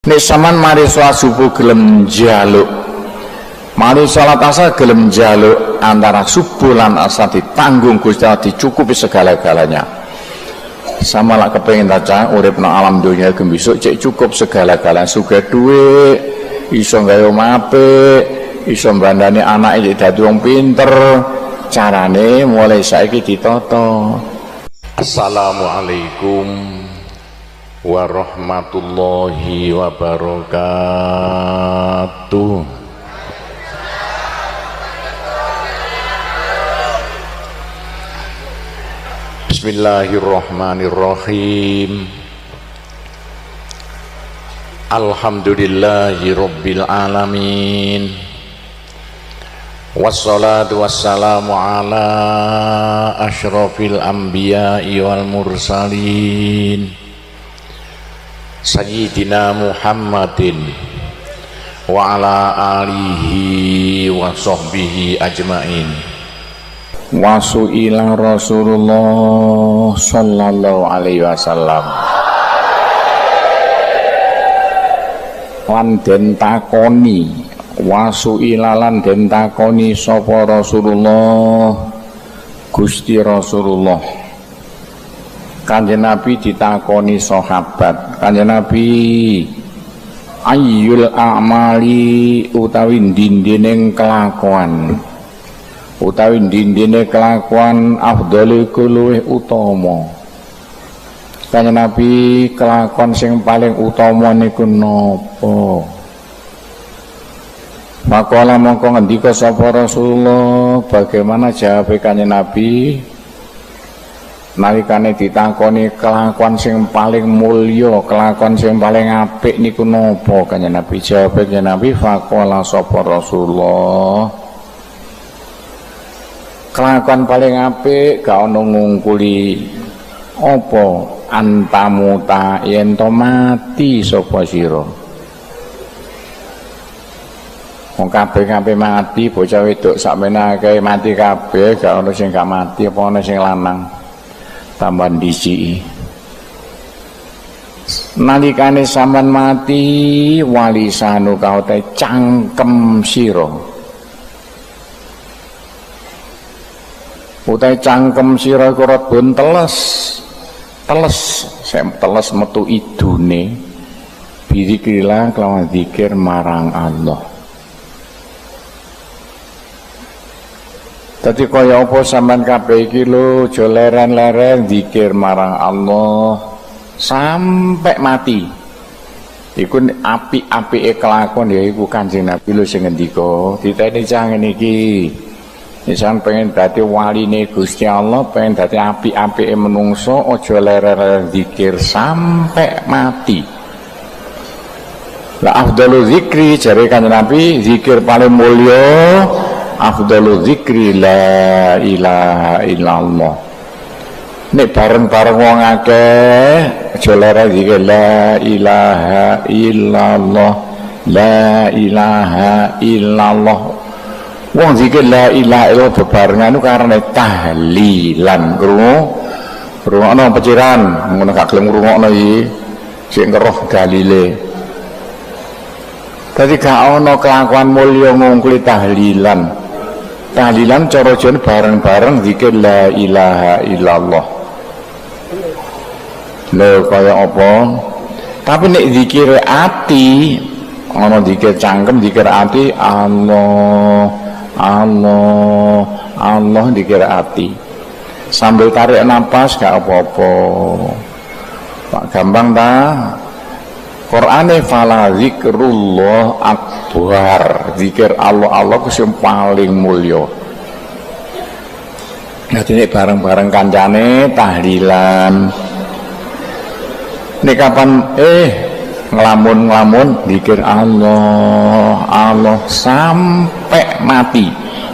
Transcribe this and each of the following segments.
Nek sampean mari salat subuh gelem njaluk, mari salat asar gelem njaluk, antara subuh lan asar ditanggung Gusti Allah, dicukupi segala-galanya. Sama lak kepengin taca urip nang alam dunya gembisuk cek cukup segala-galanya, sugih dhuwit, iso gawe omah apik, iso mbandani anake dadi wong pinter. Carane mulai saiki ditata. Assalamualaikum warahmatullahi wabarakatuh. Bismillahirrahmanirrahim. Alhamdulillahi rabbil alamin. Wassalatu wassalamu ala asyrafil anbiya'i wal mursalin Sayyidina Muhammadin wa ala alihi wa sahbihi ajmain. Wasu'ila Rasulullah sallallahu alaihi wasallam lan den takoni, wasu'ila lan den takoni sapa Rasulullah, Gusti Rasulullah. Kanjeng Nabi ditakoni sahabat, Kanjeng Nabi, ayyul a'mali utawi ndindene kelakuan, utawi ndindene kelakuan afdhalu luwih utama. Kanjeng Nabi, kelakuan sing paling utama niku napa? Maka mongko ngendika sapa Rasulullah, bagaimana jawab Kanjeng Nabi nalikane ditakoni kelakuan sing paling mulya, kelakuan sing paling apik niku napa? Kanjeng Nabi jawab Kanjeng Nabi, faqala sapa Rasulullah, kelakuan paling apik gak ono ngungkuli apa, antamuta yen to mati sapa sira. Wong kabeh mati, bocah wedok sakmene akeh mati kabeh, gak ono sing gak mati, apa ono sing lanang tambahan diciki. Nalikane sampean mati, walisanu kaute cangkem sira, utahe cangkem sira iku rebun teles metu idune bizikrillah kelawan zikir marang Allah. Dadi kaya apa sampean kabeh iki lho, aja leren-leren zikir marang Allah sampai mati. Iku apik-apike kelakuan ya iku Kanjeng Nabi lho sing ngendika, diteni cah ngene iki. Nisan pengen dadi waline Gusti Allah, pengen dadi apik-apike menungso, aja leren-leren zikir sampai mati. La afdalu zikri, jare Kanjeng Nabi, zikir paling mulya afdalu zikri la ilaha illallah. Nek bareng-bareng wong akeh aja leren zikir la ilaha illallah, la ilaha illallah. Wong zikir la ilaha illallah bebarengan karena tahlilan. Krungu peciran ngono gak gelem ngrungokno iki sing ngeroh dalile. Dadi gak ana kelakuan mulya ngungkuli tahlilan. Tahlilan cara jan bareng-bareng zikir la ilaha illallah. Lho kaya apa? Tapi nek zikir ati, ana zikir cangkem, zikir ati, Allah zikir ati. Sambil tarik napas gak apa-apa. Pak gampang ta? Qur'ane fala zikrullah akbar, zikir Allah ku sing paling mulya. Dadi nek bareng-bareng kancane tahlilan. Nek kapan ngelamun zikir Allah sampai mati,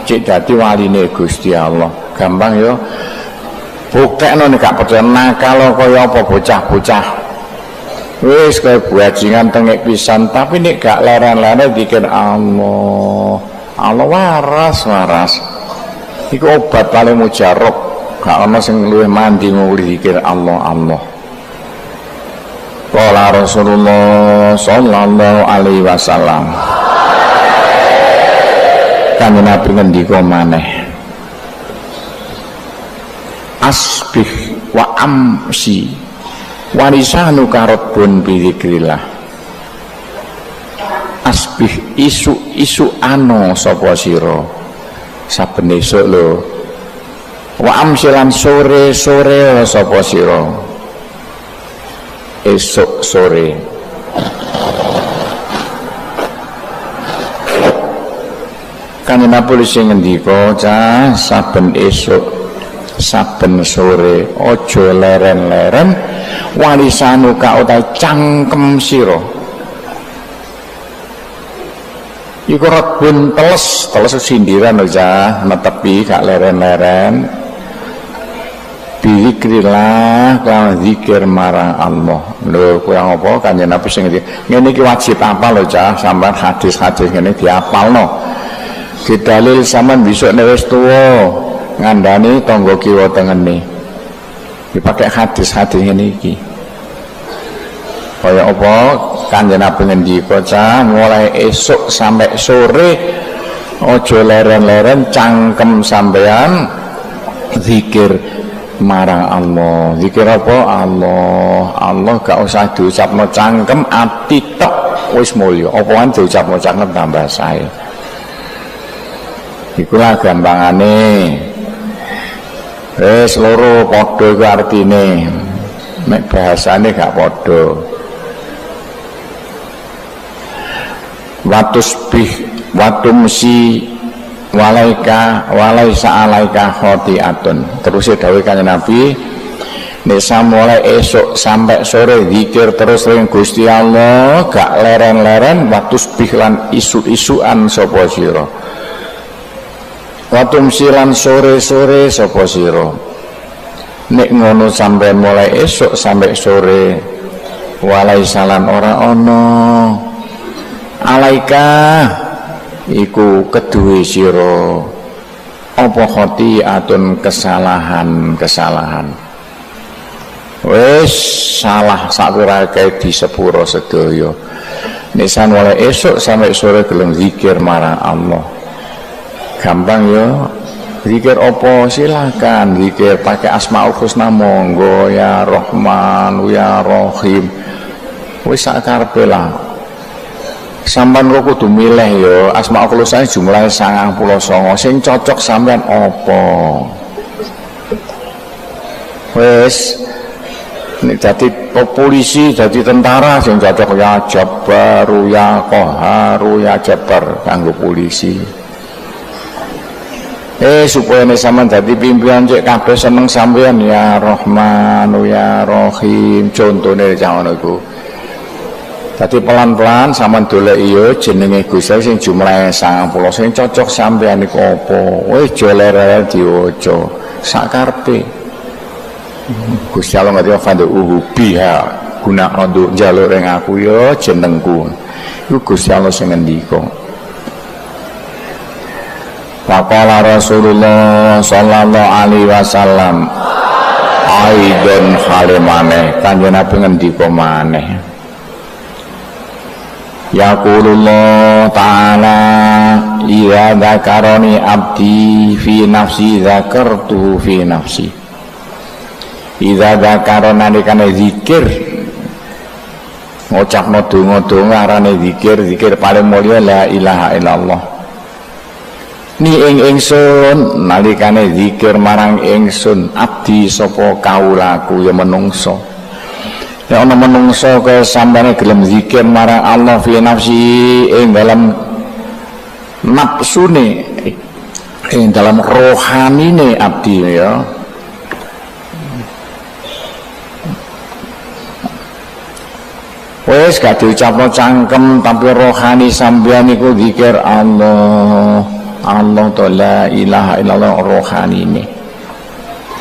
cek dadi waline Gusti Allah. Gampang ya. Buktekno nek gak percaya nakal kaya apa bocah-bocah. Wis kaya bajingan tengek pisan, tapi nek gak leren-leren dikir Allah waras. Iku obat paling mujarab, gak ana sing luwih mandi nguli dikir Allah. Qala Rasulullah sallallahu alaihi wasallam. Kanjeng Nabi ngendika maneh, asbih wa amsi wa lisanu karabun bi dzikrillah. Asbih isu ano sapa sira saben esuk lho, wa amsi lan sore sapa sira esuk sore. Kanjeng Nabi sing ngendika cah saben esuk saben sore aja leren-leren walisanu ka utahe cangkem sira iku rebun teles sindiran lho cah netepi gak leren-leren bizikrillah kelawan zikir marang Allah. Lho kurang apa Kanjeng Nabi sing ngene iki wajib apal lho cah, sampean hadis-hadis ngene diapalno. Didalil sampean besok nek wis tuwa ngandani tangga kiwa tengene. Dipakai hadis-hadis ngene iki. Kaya apa Kanjeng Nabi ngendika cah mulai esuk sampai sore aja leren-leren cangkem sampean zikir marang Allah. Zikir apa? Allah gak usah diucapno cangkem, ati tok wis mulya. Apaan diucapno cangkem tambah sae. Ikulah gampangane. Loro padha iku artine. Nek bahasane gak padha. Watusbih watumsi walaisa alaika khotiatun. Terus dawuh Kanjeng Nabi, nek mulai esok sampai sore zikir terus ring Gusti Allah, gak leren-leren watusbih lan isu-isuan sapa sira. Watumsi lan sore-sore sapa sira. Nek ngono sampai mulai esok sampai sore walaisa lan ora ana alaika iku keduwe sira apa khotiatun kesalahan wis salah sakurake di sepuro sedaya. Nisan mulai esok sampai sore gelem zikir marang Allah. Gampang ya. Zikir apa silakan zikir pakai asmaul husna monggo, ya Rahman ya Rahim. Wis sak karepe lah. Sampeyan kok kudu milih ya, asmaul husna jumlahe 99 sing cocok sampean apa. Wis nek dadi polisi, dadi tentara sing cocok ya Jabbaru ya Qaharu ya Jabbar kanggo polisi. Supaya nek sampean dadi pimpinan cek kabeh seneng sampean ya Rahman ya Rahim, contone cah ngono iku. Dadi pelan-pelan sampean dolek iya jenenge Gusti sing jumlahe 90 sing cocok sampean iku apa. Wis joler diwaca sak karepe. Gusti Allah ngerti fadu biha guna untuk njaluk ring aku ya jenengku. Iku Gusti Allah sing ngendika. Faqala Rasulullah sallallahu alaihi wasallam aidon halimane Kanjeng Nabi ngendika maneh. Yaqulullah ta'ala idza dzakarani abdi fi nafsi dzakartu fi nafsi. Idza dzakarana nalikane zikir ngucapno donga-donga arane zikir paling mulya la ilaha illallah. Ni ingsun nalikane zikir marang ingsun abdi sapa kaulaku ya menungso. Ya ana menungso kaya sampeyan gelem zikir marang Allah fi nafsi ing dalam nafsune ing dalam rohanine abdi ya. Wes gak diucapno cangkem tapi rohani sampeyan iku zikir Allah la ilaha illallah rohani ini.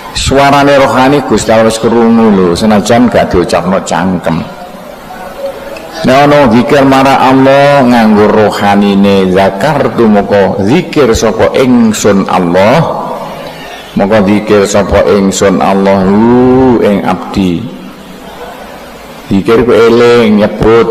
Suarane rohani Gusti Allah wis krungu lho, senajan gak diucapno cangkem. Nek ana zikir marang Allah nganggo rohanine zakartu moko zikir sapa ingsun Allah. Moko zikir sapa ingsun Allah ing abdi. Zikir ku eling nyebut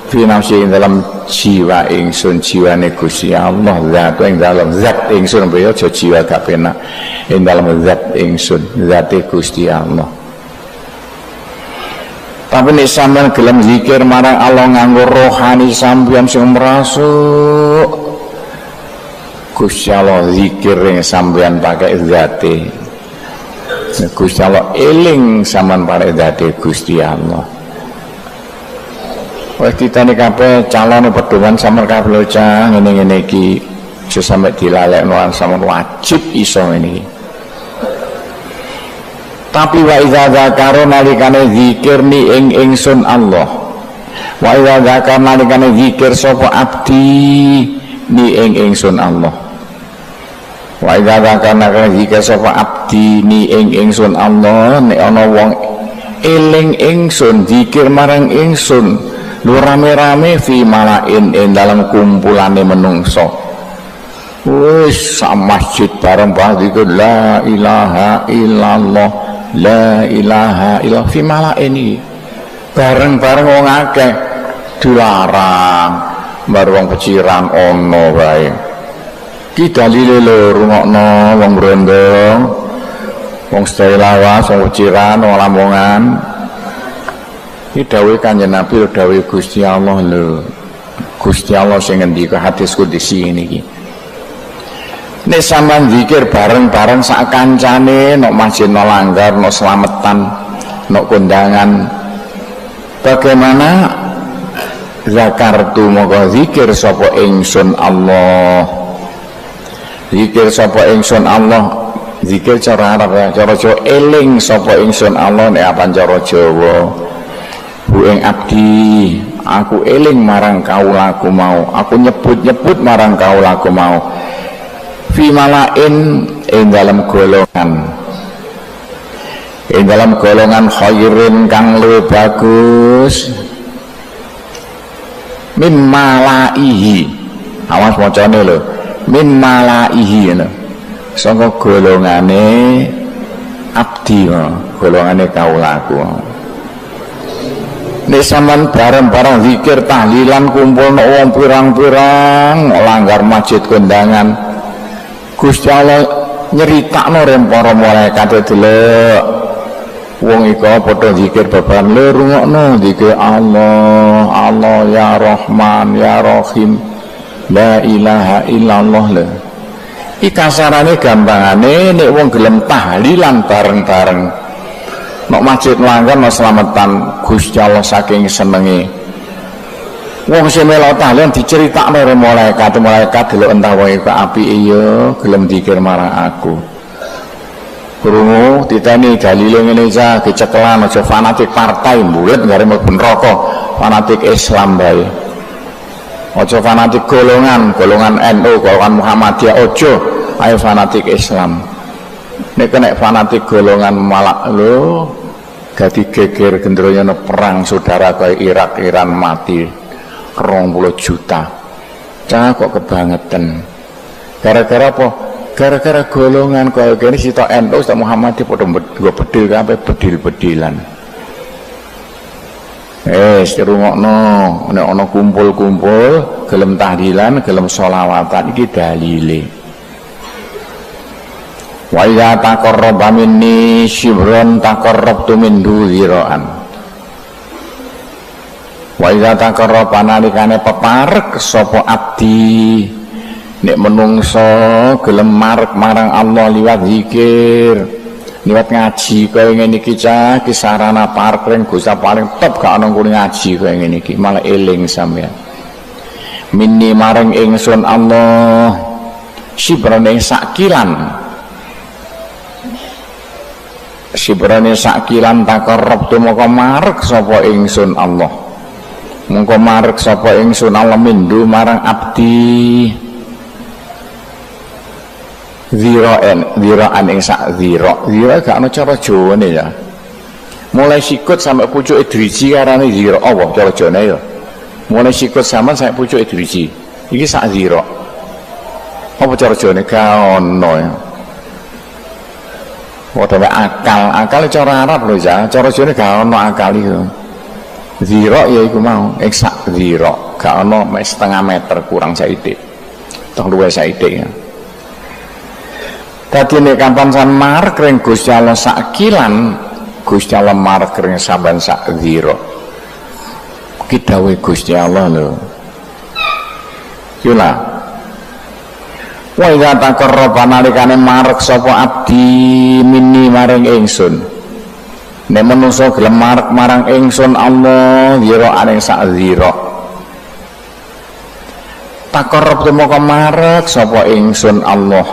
fi nafsi dalam jiwa ingsun, jiwane Gusti Allah, zat ing dalam zat ingsun, ya aja jiwa gak penak, ing dalam zat ingsun, zate Gusti Allah. Tapi nek sampean gelem zikir marang Allah nganggo rohani sampeyan sing merasuk Gusti Allah, zikir ing sampeyan pakai zate Gusti Allah, eling sampean pakai zate Gusti Allah. Wes ditane kabeh calone pedoman sampeyan kabeh lho cah ngene-ngene iki aja sampe dilalekno sampeyan wajib iso ngene iki. Tapi wa idza dzakara nalikane zikir ni ing ingsun Allah, wa idza dzakara nalikane zikir sapa abdi ni ing ingsun Allah, wa idza dzakara nalikane zikir sapa abdi ni ing ingsun Allah, nek ana wong eling ingsun zikir marang ingsun lu rame-rame fi malain ing dalam kumpulane menungso, wis sak masjid bareng zikir la ilaha illallah, la ilaha illallah fi malain iki bareng-bareng wong akeh dilarang bar wong peciran ono wae. Ki dalile lho rungokno wong brondong, wong sedaya lawas, wong peciran, wong lamongan. Iki dawuh Kanjeng Nabi, dawuh Gusti Allah lho. Gusti Allah sing ngendika hadis qudsi niki. Nek sampean zikir bareng-bareng sak kancane nok masjid nok langgar nok slametan nok kondangan, bagaimana zakartu moko zikir sapa ingsun Allah, zikir sapa ingsun Allah, zikir cara Arab ya, cara Jawa eling sapa ingsun Allah, nek apa cara Jawa bu ing abdi aku eling marang kaulaku mau, aku nyebut-nyebut marang kaulaku mau fi malain ing dalam golongan, ing dalam golongan khairin kang luwih bagus min malaihi, awas macane lho, min malaihi lho, saka golongane abdi, golongane kaulaku. Nek sampean bareng-bareng zikir tahlilan kumpul wong pirang-pirang langgar masjid kondangan, Gusti Allah nyeritakno rem para malaikat delok wong iku padha zikir babagan lho rungokno zikir Allah, Allah ya Rahman ya Rahim, la ilaha illallah lho. Iki kasarane gampangane nek wong gelem tahlilan bareng-bareng nok masjid langgar nok slametan, Gusti Allah saking senenge wong sing melu tahlilan diceritakno karo malaikat delok entah wae kok apike ya gelem zikir marang aku. Krungu diteni dalile ngene aja kecekelan, aja fanatik partai mbulet gare mlebu neraka, fanatik Islam bae. Aja fanatik golongan NU, golongan Muhammadiyah, aja, ayo fanatik Islam. Nek kena fanatik golongan malak lho dadi geger gendronya perang saudara kaya Irak, Iran mati 20 juta. Cah kok kebangetan. Gara-gara apa? Gara-gara golongan kaya gini sitok NU, sitok Muhammadiyah padha nggo bedil kabeh bedil-bedilan. Dirungokno nek ana kumpul-kumpul gelem tahlilan, gelem sholawatan iki dalile. Wa idza taqarraba minni shibran taqarrabtu minhu ziraan. Wa idza taqarraba nalikane peparek sapa abdi nek menungso gelem marek marang Allah liwat zikir, liwat ngaji kaya ngene iki cah ki sarana parek ring Gusti paling top gak ana kuwi ngaji kaya ngene iki malah eling sampean. Minni marang ingsun Allah shibran ing sakilan, sibrane sakilan takarrabtu moko marek sapa ingsun Allah, mongko marek sapa ingsun Allah mindu marang abdi ziraan ing sak zira gak ana cara Jawane ya, mulai sikut sampai pucuke driji karane zira Allah cara Jawane ya, mulai sikut sampean sampai pucuke driji iki sak zira apa cara Jawane gak ono ya. Wadah akal cara Arab lho ya, cara Jawa gak ono akal iku. Zira ya iku mau eksak zira, gak ono setengah meter kurang saithik. Toh luwih saithik ya. Dadi nek kapan sampeyan marek ring Gusti Allah sakilan, Gusti Allah marek ring sampeyan sak zira. Ki dawuh Gusti Allah lho. Yula. Wa idza taqarraba nalikane marek sapa abdi minni maring ingsun. Nek manungsa gelem marek marang ingsun Allah zira aning sak zira. Taqarrab moko marek sapa ingsun Allah.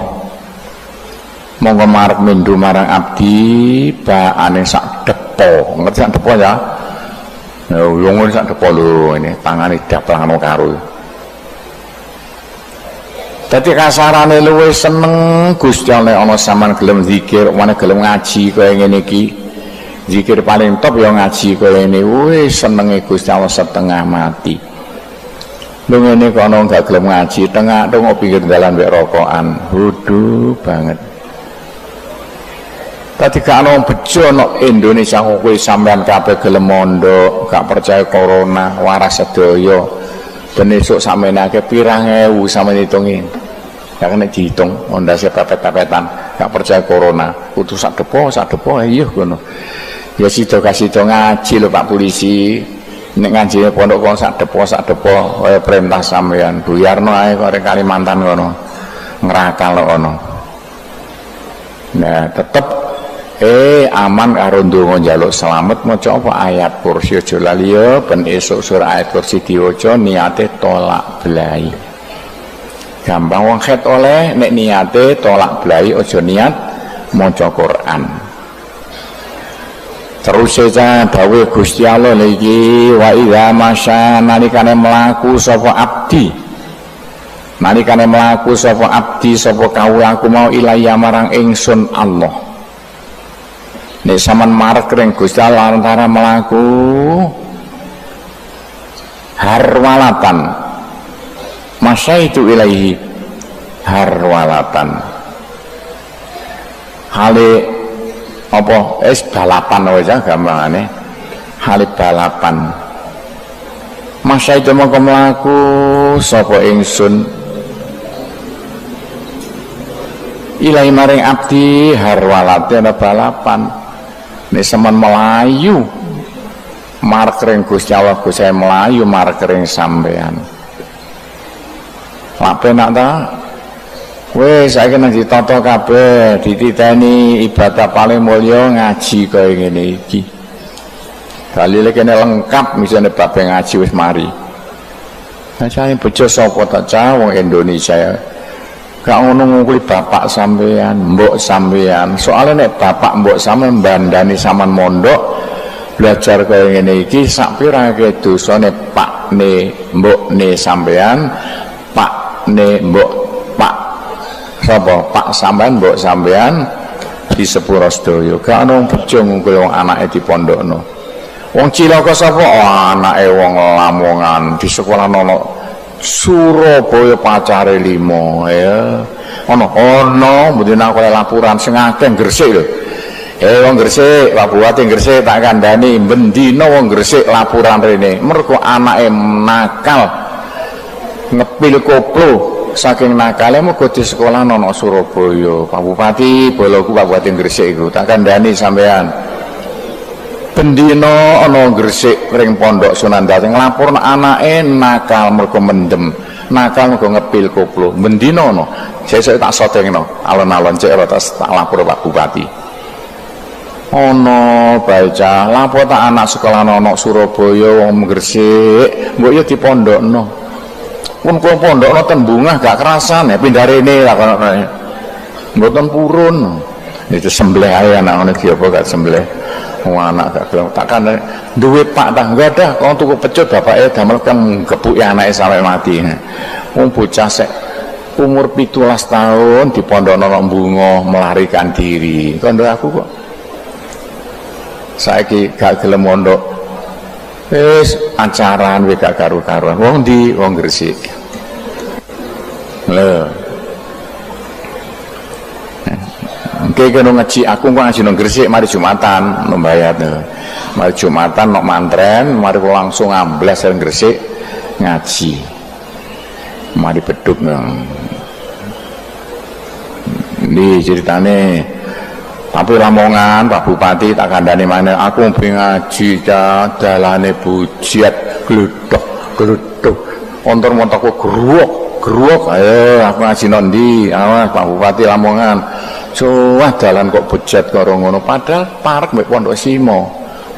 Monggo marek mindu marang abdi baane sak depo. Ngerti sak depo ya? Yo ngono sak depo lho ini tangane daplangno karo. Dadi kasarane luwih seneng Gusti Allah ana sampean gelem zikir, mana gelem ngaji kaya ngene iki. Zikir paling top ya ngaji kaya ngene. Wis senenge Gusti Allah setengah mati. Lho ngene kok ana gak gelem ngaji, tengah tung pinggir dalan wek rokokan. Hudu banget. Tadi gak ana bejo no Indonesia kowe sampean kabeh gelem mondok, gak percaya corona, waras sedaya. Ben esuk sampeyan akeh pirang ewu sampeyan hitungi. Gak kena dihitung, ondase pepet-pepetan, gak percaya corona. Kudu sak depo iya ngono. Ya sida kasida ngaji lho Pak Polisi. Nek ngajine pondok kok sak depo kaya perintah sampeyan. Buyarno ae kok ring Kalimantan ngono. Ngrakal kok ono. Nah, tetep aman karo ndonga njaluk slamet maca apa ayat kursi aja lali ya ben esuk surah ayat kursi diwaca niate tolak belai. Gampang wong khet oleh nek niate tolak belai aja niat maca Quran. Terus saja dawuh Gusti Allah iki wa idza masya nalikane mlaku sapa abdi. Nalikane mlaku sapa abdi sapa kawulaku mau ilaya marang ingsun Allah. Nek sampean marek ring Gusti Allah antara melaku harwalatan masa itu ilahi harwalatan hale apa balapan wae gampangane hale balapan masa itu mau melaku sapa ingsun ilahi maring abdi harwalate ana balapan. Nek sampean melayu marek ring Gusti Allah Gusti melayu marek ring sampean. Lak penak ta? Wis saiki nang ditata kabeh, dititeni ibadah paling mulya ngaji kaya ngene iki. Dalile kene lengkap misale bab ngaji wis mari. Sajane bojo sapa ta cah wong Indonesia ya. Gak ngono ngukuli bapak sampean, mbok sampean. Soalnya nek bapak mbok sampean bandani saman mondok belajar kaya ngene iki sak pirake dosane pakne mbokne sampean, pakne mbok pak sapa pak sampean mbok sampean di sepuro sedaya. Gak ono bejo ngukuli wong anake dipondokno. Wong cilaka sapa? Oh, anake wong Lamongan di sekolah nono Surabaya pacare 5 ya. Ono mboten aku laporan sing akeh Gresik lho. Wong Gresik, Pak Bupati Gresik tak kandhani bendina wong Gresik laporan rene. Mergo anake nakal ngepil koplo saking nakale mergo di sekolah nono Surabaya. Pak Bupati boloku Pak Bupati Gresik iku tak kandhani sampean. Bendina ana Gresik ring pondok Sunan Dating nglapurna anake nakal mergo mendem, nakal mergo ngepil koplo. Bendina ana. Sesuk tak sotengno alon-alon cek tak lapor Pak Bupati. Ana baca lapor tak anak sekolah ana Surabaya wong Gresik, mbok yo dipondokno. Pun kula pondokno ten Bungah gak kerasan ya pindah rene lah kono. Mboten purun. Itu sembelih ae anak ngene iki apa gak sembelih. Wong anak gak gelem takkan duwe pak tak enggak dah kok tuku pecut bapake damel kan gepuki anake sampai mati. Wong bocah sek umur 17 tahun dipondokno nang Bunga melarikan diri. Kondo aku kok saiki gak gelem mondok. Wis acaran wis gak karu-karuan. Wong ndi? Wong Gresik. Lho. Oke kena ngaji aku kok ngaji nang Gresik mari Jumatan membayar tuh. Mari Jumatan nok mantren mari langsung amblas nang Gresik ngaji. Mari beduk nang. Ini ceritane tapi Lamongan Pak Bupati tak kandhani maneh aku mbi ngaji dalane bujet gluduk montor-montorku geruok ayo aku ngaji nondi awas Pak Bupati Lamongan wah dalan kok bujet karo ngono padahal parek mek Pondok Simo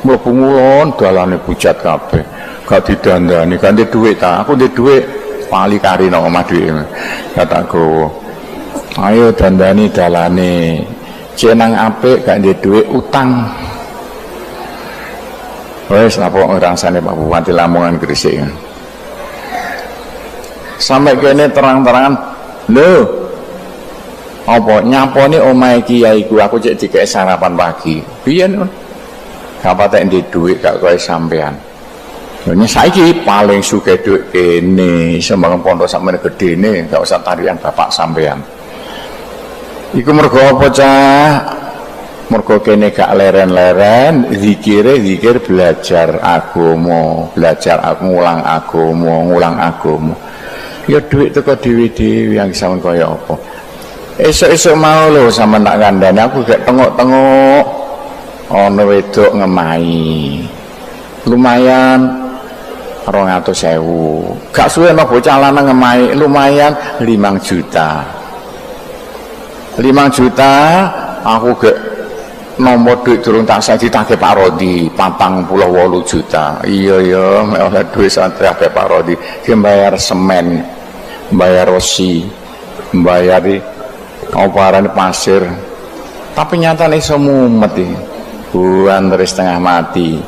mlebu ngulon dalane bujet kabeh gak didandani ganti dhuwit ta aku ndek dhuwit pali kari nang omah dhuwit kataku ayo dandani dalane jenang apik gak ndek dhuwit utang wis napa ngrangsane Pak Bupati Lamongan Gresik sampai kene terang-terangan lho apa nyaponi omahe kiai ku aku cek dikek sarapan pagi biyen gak patek ndek dhuwit gak kowe sampean lha saiki paling sugih dhuwit kene iso mbangun pondok sakmene gedene gak usah tarian bapak sampean iku mergo apa cah mergo kene gak leren-leren zikir belajar agama ngulang agama ya duit teko dhewe-dhewe yang sampean kaya apa esuk-esuk mau lho sampean tak kandhani aku gak tengok-tengok ana wedok ngemahi lumayan 200.000 gak suwe ana bocah lanang ngemahi lumayan 5 juta aku gak nomor duit durung tak saya ditagih Pak Rodi 48 juta iya oleh duit santai Pak Rodi dia bayar semen bayar rosi bayar oparan pasir tapi nyatanya iso mumet buan dari setengah mati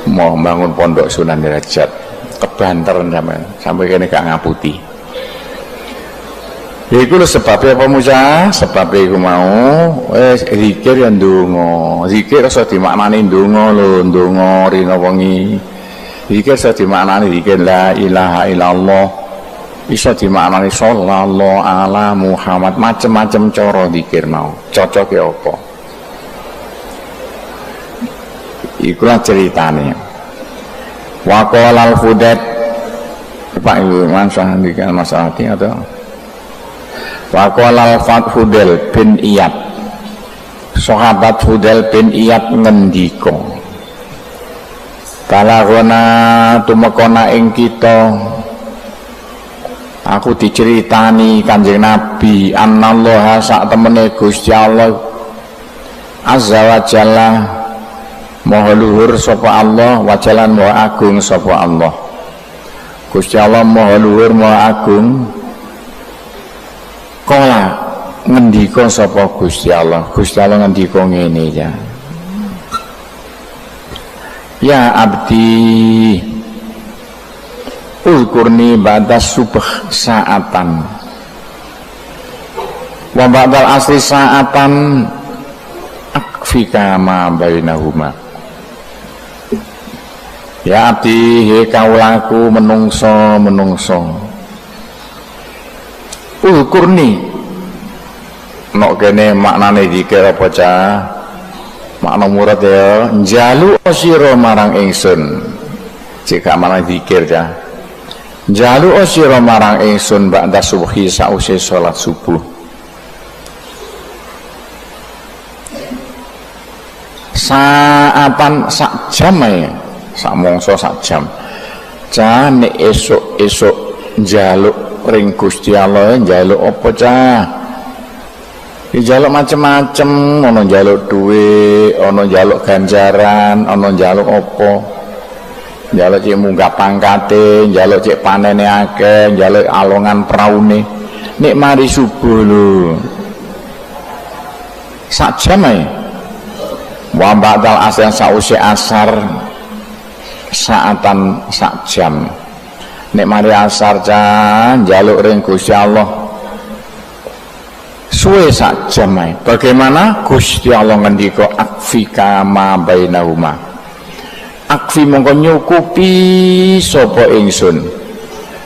mau bangun pondok Sunan Derajat kebanteran sampai kini gak ngaputi iku lho sebabnya apa Musa? Sebabnya iku mau zikir ya ndonga. Zikir iso dimaknani ndonga lho, ndonga rina wengi. Zikir iso dimaknani zikir la ilaha illallah. Iso dimaknani sallallahu ala Muhammad, macem-macem cara zikir mau. Cocoke apa? Iku lah ceritane. Wa qala al-Fudail Pak Ibu masalah ndikan masalah iki atau Waqala al-Fudail bin Iyad sahabat Fudail bin Iyad ngendika kalagona tumekana ing kita aku diceritani Kanjeng Nabi annallaha sak temene Gusti Allah azza wa jalla maha luhur sapa Allah wa jalan maha agung sapa Allah Gusti Allah maha luhur maha agung kala ngendika sapa Gusti Allah ngendika ngene ya abdi ulkurni batas subh saatan wa ba'dal asri saatan akfika ma bainahuma ya abdi he kaulaku menungso ulkurni nok kene maknane zikir apa cah makna murad ya njaluk sira marang ingsun jika makna zikir cah njaluk sira marang ingsun ba'da subhi sause salat subuh saatan sak jam ya sak mongso sak jam cah nek esuk njaluk ring Gusti Allah njaluk apa cah njaluk macem-macem ana njaluk duit ana njaluk ganjaran ana njaluk apa njaluk cek munggah pangkate njaluk cek panene akeh njaluk alongan praune nek mari subuh lho sak jam ae wa ba'dal asar sause asar saatan sak jam nek mari asar cah njaluk ring Gusti Allah suwe sak jam ae bagaimana Gusti Allah ngendika akfika ma bainahuma akfi mongko nyukupi sapa ingsun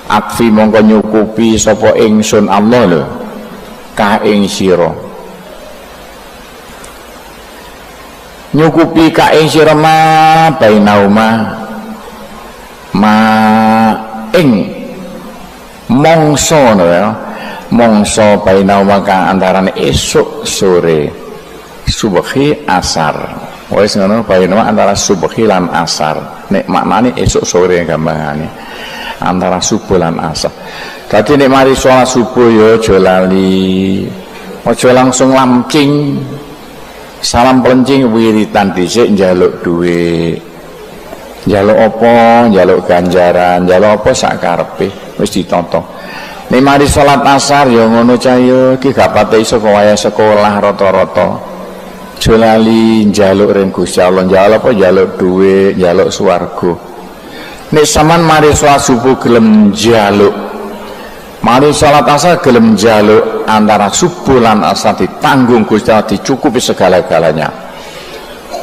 akfi mongko nyukupi sapa ingsun Allah lho ka ing sira nyukupi ka ing sira ma bainauma ma ing mongso ya mongso bainauma kang antarane esuk sore subhi asar wis ngono bainauma antara subhi lan asar nek maknane esuk sore gampangane antara subuh lan asar dadi nek mari salat subuh ya aja lali aja langsung lamcing salam pelencing wiritan dhisik njaluk dhuwit njaluk apa njaluk ganjaran njaluk apa sak karepe wis ditata nek mari salat asar ya ngono cahya iki gak pate iso wayah sekolah rata-rata aja lali njaluk ring Gusti Allah njaluk apa njaluk dhuwit njaluk swarga nek sampean mari salat subuh gelem njaluk mari salat asar gelem njaluk antara subuh lan asar ditanggung Gusti Allah dicukupi segala-galanya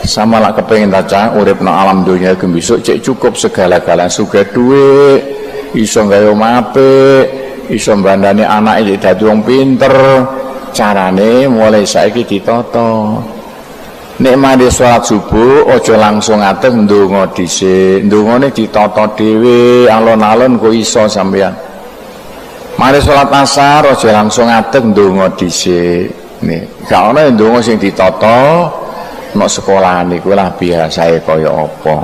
sama lah kepengen taca urip nang alam dunia gembisuk cek cukup segala-galanya sugih dhuwit iso gawe omah apik iso mbandani anake dadi wong pinter carane mulai saiki ditata nek mari salat subuh aja langsung ngadeg ndonga dhisik ndongane ditata dhewe alon-alon kok iso sampeyan mari salat asar aja langsung ngadeg ndonga dhisik nih gak ana ndonga sing ditata nek sekolah niku lah biasae kaya apa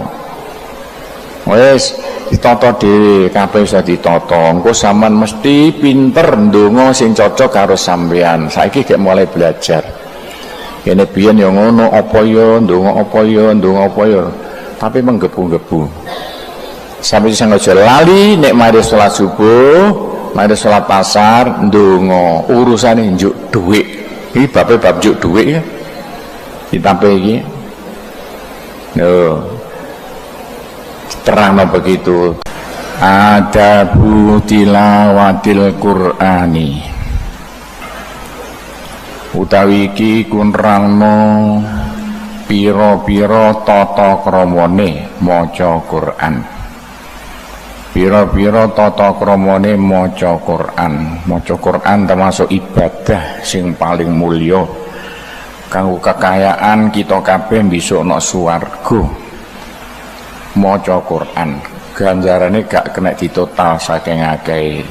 wis ditata dhewe kabeh iso ditata engko sampean mesti pinter ndonga sing cocok karo sampean saiki gek mulai belajar kene biyen ya ngono apa ya ndonga apa ya ndonga apa ya tapi menggebu-gebu sampai sing aja lali nek mari salat subuh mari salat asar ndonga urusane njuk dhuwit iki bab njuk dhuwit ya ditampe iki no terang begitu adabu tilawatil Qur'ani utawi iki kunrangno pira-pira tata kramane maca Qur'an pira-pira tata kramane maca Qur'an termasuk ibadah sing paling mulya kanggo kekayaan kita kabeh besok ana swarga maca Qur'an ganjarane gak kena ditotal saking akeh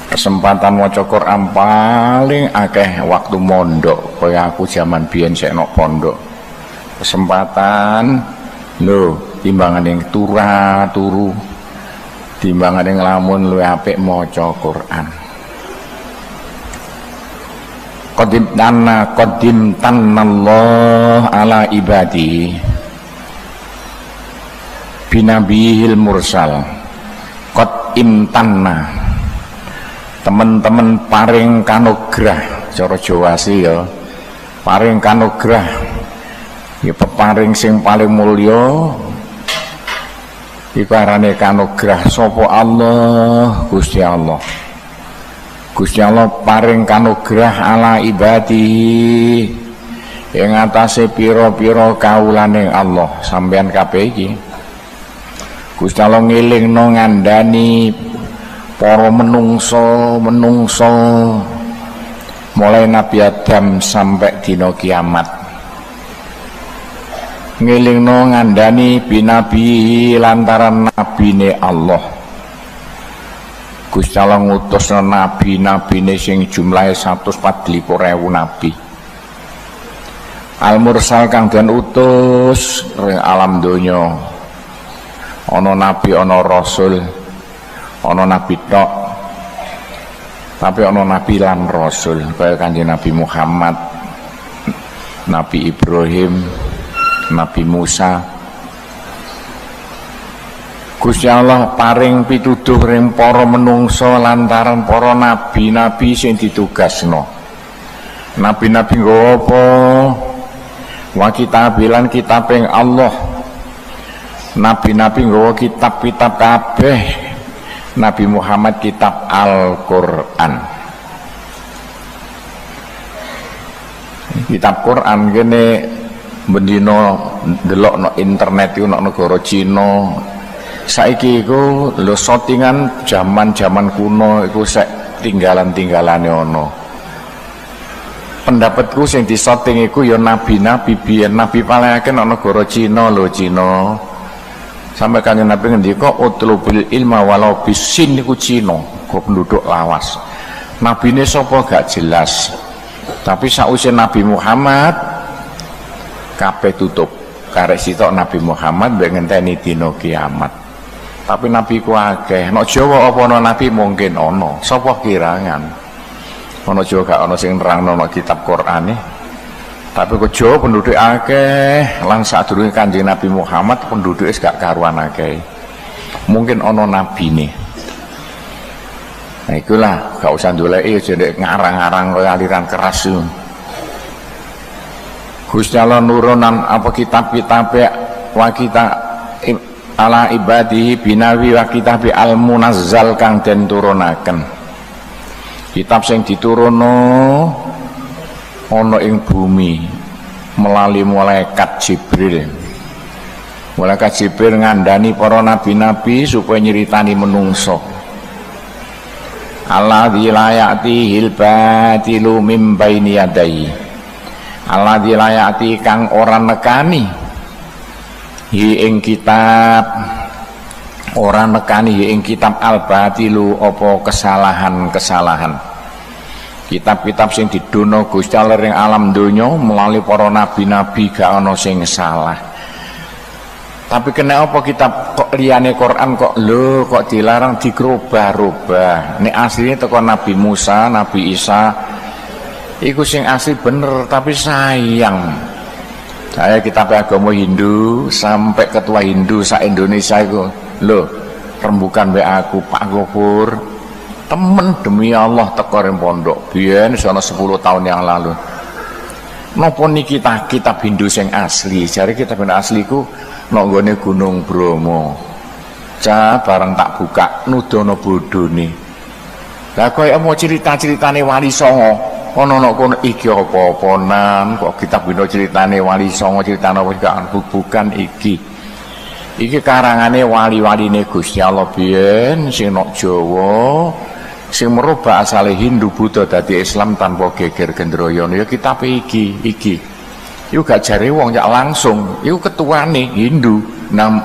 kesempatan maca Qur'an paling akeh waktu mondok kaya aku zaman biyen sik nok pondok kesempatan lho timbangane turu timbangane nglamun luwih apik maca Qur'an qadim tanallah ala ibadi binabihil mursal qad imtanna teman-teman paring kanugrah cara Jawa sih ya paring kanugrah ya peparing sing paling mulya iku arane kanugrah sapa Allah Gusti Allah Gusti Allah paring kanugrah ala ibadi ing atase pira-pira kawulane Allah sampeyan kabeh iki Gusti Allah ngelingno ngandani para menungso mulai Nabi Adam sampai dina kiamat ngelingno ngandani binabi lantaran nabine Allah Gusti Allah ngutus nabi-nabine sing jumlahe 124.000 nabi al-mursal kang den utus ring alam donya ana nabi ana rasul ana nabi tok tapi ana nabi lan rasul kaya Kanjeng Nabi Muhammad Nabi Ibrahim Nabi Musa Gusti Allah paring pituduh ring para menungso lantaran para nabi-nabi sing ditugasno nabi-nabi nggawa apa wa kitabilan kitab ing Allah nabi-nabi nggawa kitab-kitab kabeh Nabi Muhammad kitab Al-Qur'an kitab Qur'an kene bendina delok no internet iku no negara Cina saiki iku lho shootingan zaman kuno iku sek tinggalan-tinggalane ono pendapatku sing disoting iku ya nabi-nabi biyen, nabi paling akeh nang negara Cina lho, Cina. Sampai kanjeng Nabi ngendika utlubil ilma walau bisin niku Cina, kok penduduk lawas. Nabine sapa gak jelas. Tapi sausé Nabi Muhammad kabeh tutup. Karek sitok Nabi Muhammad mbek ngenteni dina kiamat. Tapi nabi ku akeh. Nek Jawa apa ana nabi mungkin ana. Sapa kirangan? Ana Jawa gak ana sing nerangno nang kitab Qur'ane. Tapi kok Jawa penduduk akeh, lan sadurunge Kanjeng Nabi Muhammad penduduk gak karuan akeh. Mungkin ana nabine. Nah ikulah gak usah ndoleki aja nek ngarang-arang kaya aliran keras itu. Gusti Allah nurunan apa kitab-kitab wa kita ala ibadihi binawi wa kitabi al munazzal kang den turunaken. Kitab sing diturunno ana ing bumi melalui malaikat Jibril. Malaikat Jibril ngandani para nabi-nabi supaya nyeritani menungso. Alladzi la ya'tihil batilu mim baini yadayhi. Alladzi la ya'ti kang ora nekani hi ing kitab, ora nekani hi ing kitab al batilu apa kesalahan-kesalahan. Kitab-kitab sing didono Gusti Allah ing alam donya melalui para nabi-nabi gak ana sing salah. Tapi kena apa kitab kok liyane Quran kok lho kok dilarang dikrubah-rubah. Nek asline teko Nabi Musa, Nabi Isa iku sing asli bener, tapi sayang saya kitab agama Hindu sampai ketua Hindu sa Indonesia iku lho rembukan be aku Pak Gofur temen demi Allah teko ring pondok biyen sono 10 tahun yang lalu. Napa niki kitab Hindu sing asli? Jare kitab asli ku nang nggone Gunung Bromo. Cah bareng tak buka nudono bodhone. Lah koyo mau cerita-ceritane Wali Songo, ana nang kono iki apa-apanan kok kitab Hindu ceritane Wali Songo critane bukan iki. Iki karangane wali-waline Gusti Allah biyen sing nok Jawa sing merubah asale Hindu Buddha dadi Islam tanpa geger gendroyo ya kitab iki iku gak jare wong yak langsung iku ketuane Hindu nang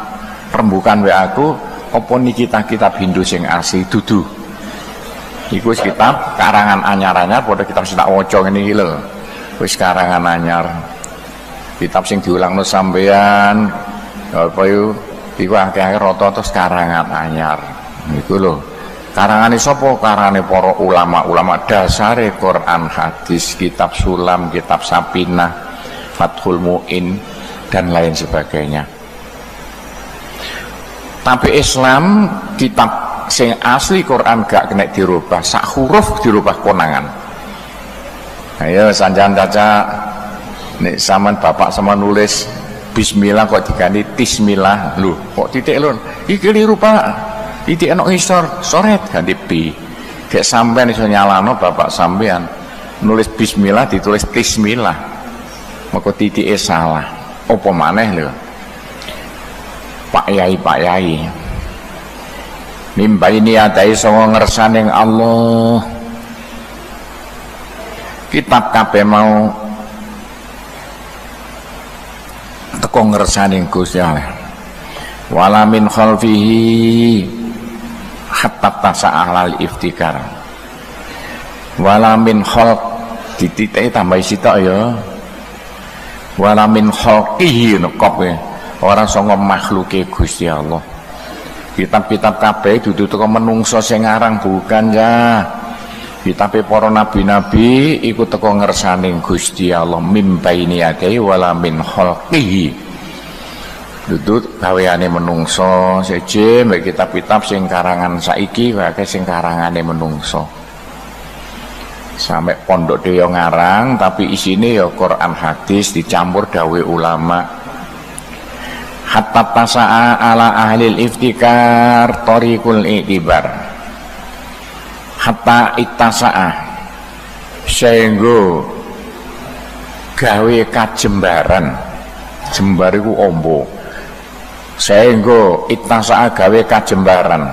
rembukan wae aku apa niki kitab Hindu sing asli dudu iku wis kitab karangan anyar-anyar padha kitab sing tak waca ngene iki lho wis karangan anyar kitab sing diulangno sampean apa iku akeh-akeh rata terus karangan anyar iku lho. Karangane sapa? Karangane para ulama-ulama dasare Quran, hadis, kitab Sulam, kitab Sapinah, Fathul Mu'in dan lain sebagainya. Tapi Islam kitab sing asli Quran gak kena dirubah, sak huruf dirubah konangan. Ayo sanjan caca nek sampean bapak sama nulis bismillah kok diganti tismillah lho kok titik lho iki keliru Pak. Titik enak ngisor soret ganti B. Kayak sampean iso nyalano bapak sampean nulis bismillah ditulis tismillah. Maka titike salah. Apa maneh lho? Pak Yai. Mimba ini adai songo ngersaning Allah. Kitab kabeh mau teko ngersaning Gusti Allah. Wala min khalfihi hatta tasa'alal iftikar wala min khalq dititik tambah sitok ya wala min khalqihi nekop ora sanga makhluke Gusti Allah. Kitab-kitab kabeh dudu teko menungso sing aran bukan ya. Kitabe para nabi-nabi iku teko ngersaning Gusti Allah mimbaini ade wala min khalqihi duduk gaweane menungso seje mbek kitab-kitab sing karangan saiki wae sing karangane menungso sampai pondok dhewe ngarang tapi isine ya Quran hadis dicampur dawuh ulama hatta tasa'a ala ahlil iftikar tariqul i'tibar hatta ittasa'a sehingga gawe kajembaran jembar iku ombo sehingga ittasa'a gawe kajembaran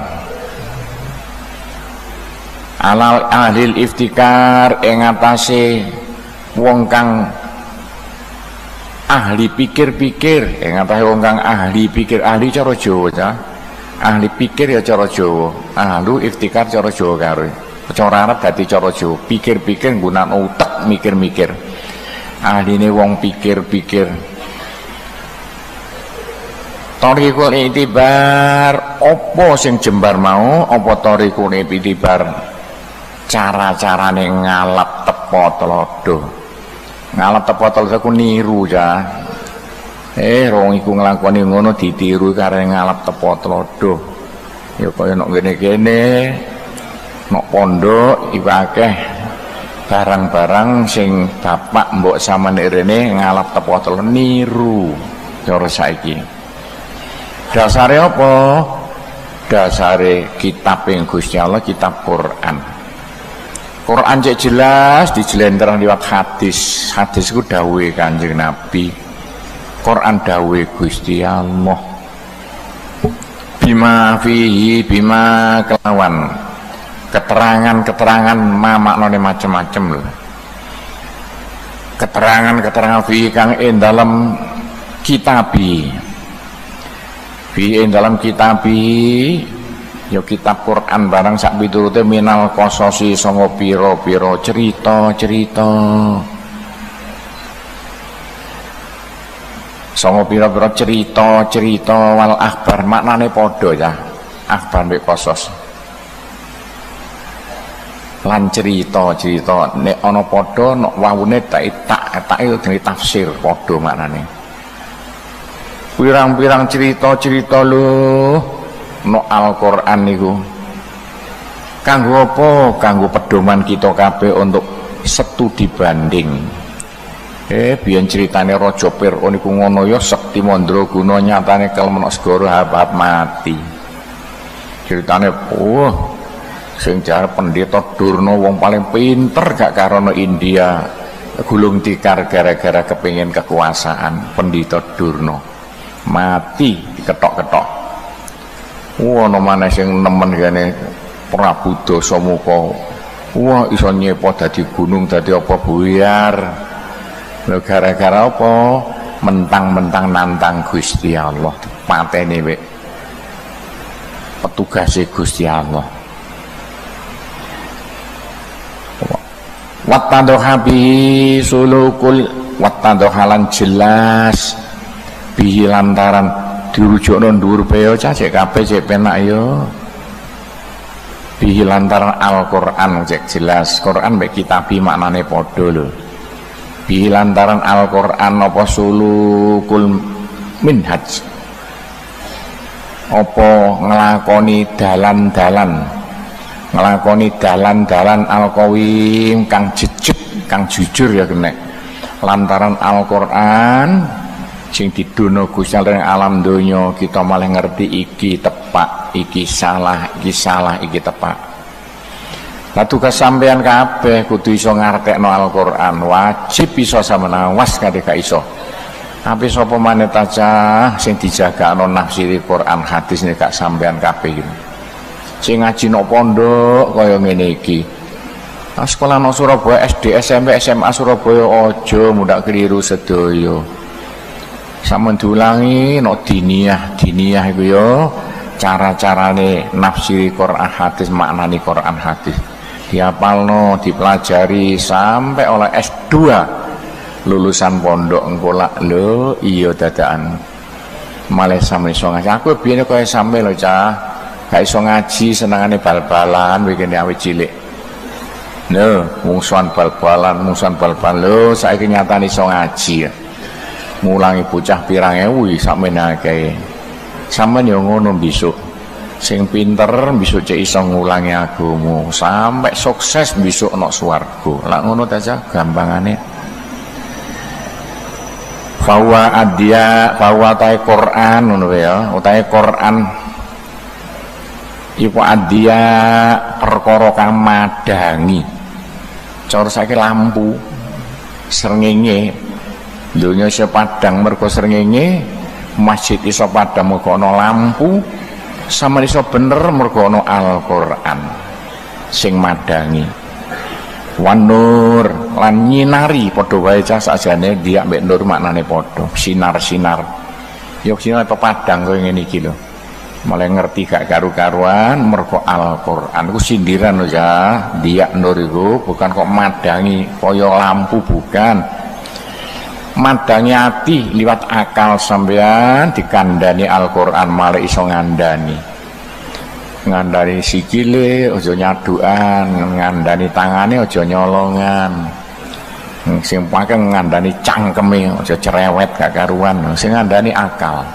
alal ahlil iftikar ing atase wong kang ahli pikir-pikir, ngatahe wong kang ahli pikir, ahli cara Jawa ta. Ahli pikir ya cara Jawa, ahlu iftikar cara Jawa karo. Cara Arab dadi cara Jawa, pikir-pikir nggunakno utek mikir-mikir. Ahline wong pikir-pikir. Thariqul itibar, apa sing jembar mau, apa thariqul itibar? Cara-carane ngalap tepo telodo. Ngalap tepo telodo ku niru ya. Rong iku nglakoni ngono ditiru karo ngalap tepo telodo. Ya kaya nek kene-kene nek pondok iku akeh barang-barang sing bapak mbok samane rene ngalap tepo telodo niru cara saiki. Dasare apa? Dasare kitab yang Gusti Allah, kitab Quran. Quran cek jelas dijelentrang liwat hadis. Hadis itu dawuhe Kanjeng Nabi. Quran dawuhe Gusti Allah. Bima fihi, bima kelawan keterangan-keterangan maknane macam-macam lho. Keterangan-keterangan fihi kang dalam kitabi. Fi dalam kitabi ya kitab Quran barang sak piturute minal qasosi sanga pira-pira cerita-cerita. Sanga pira-pira cerita-cerita wal akhbar maknane padha ya. Akhbar mek qasas. Lan cerita-cerita nek ana padha nek wawune tak itu jenenge tafsir padha maknane. Pirang-pirang cerita-cerita lho no Al-Qur'an niku. Kanggo apa? Kanggo pedoman kita kabeh untuk studi banding. Biyen ceritane Raja Pir'aun niku ngono ya sekti mandraguna nyatane kelem segara hab mati. Ceritane sing jar pendeta Durna wong paling pinter gak karono India gulung tikar gara-gara kepengin kekuasaan. Pendeta Durna mati diketok-ketok. Ana maneh sing nemen kene Prabu Dasamuka. Wah iso nyepo dadi gunung dadi apa buyar. Lho gara-gara apa? Mentang-mentang nantang Gusti Allah, patene wek petugase Gusti Allah. Wattadhabi sulukul wattadhalan jelas bihi lantaran dirujukno dhuwur beo cek kabeh cek penak yo. Bihi lantaran Al-Qur'an cek jelas. Quran mek kitabi maknane padha lho. Bihi lantaran Al-Qur'an apa sulukul minhaj. Apa nglakoni dalan-dalan. Nglakoni dalan-dalan al-qawim kang jejeg, kang jujur ya kena. Lantaran Al-Qur'an sing didono Gusti Allah alam donya kita malah ngerti iki tepak, iki salah, iki tepak. Lah tugas sampean kabeh kudu iso ngartekno Al-Qur'an, wajib iso sampeyan awas kadhe gak iso. Tapi sapa maneh tajah sing dijagakno nafsiri Quran hadis nek gak sampean kabeh iki. Sing ngaji nang pondok kaya ngene iki. Sekolah nang Surabaya SD, SMP, SMA Surabaya aja mundak keliru sedaya. Sampun diulangi no diniyah iku ya cara-carane nafsiri Quran hadis maknani Quran hadis dihafalno dipelajari sampai oleh S2 lulusan pondok engko lak lho iya dadakan malah sampe iso ngaji. Aku biyen kaya sampe lho cah gak iso ngaji senengane bal-balan wekene awit cilik lho mungsuhan bal-balan lho saiki nyatane iso ngaji ya. Mulangi bocah pirang ewu sampeyan akeh. Sampeyan yo ngono besok. Sing pinter besok cek iso ngulangi agama sampai sukses besok ana swarga. Lah ngono ta cak gampangane. Fawa adya, fawa tae Quran ngono ya. Utahe Quran iku adya perkara kang madangi. Cara saiki lampu srengenge dunia iso padang mergo srengenge, masjid iso padang mergo ana lampu, sama iso bener mergo ana Al-Qur'an sing madangi. wan nur lan nyinari padha wae cah sakjane dia mbek nur maknane padha sinar-sinar yo sinar pepadang koyo ngene iki lho mulai ngerti gak karu-karuan mergo Al-Qur'an iku sindiran lho ya dia nur iku bukan kok madangi kaya lampu bukan madangi ati liwat akal sampean dikandani Al-Qur'an malah iso ngandani sikile aja nyadukan ngandani tangane aja nyolongan sing pake ngandani cangkeme aja cerewet gak karuan sing ngandani akal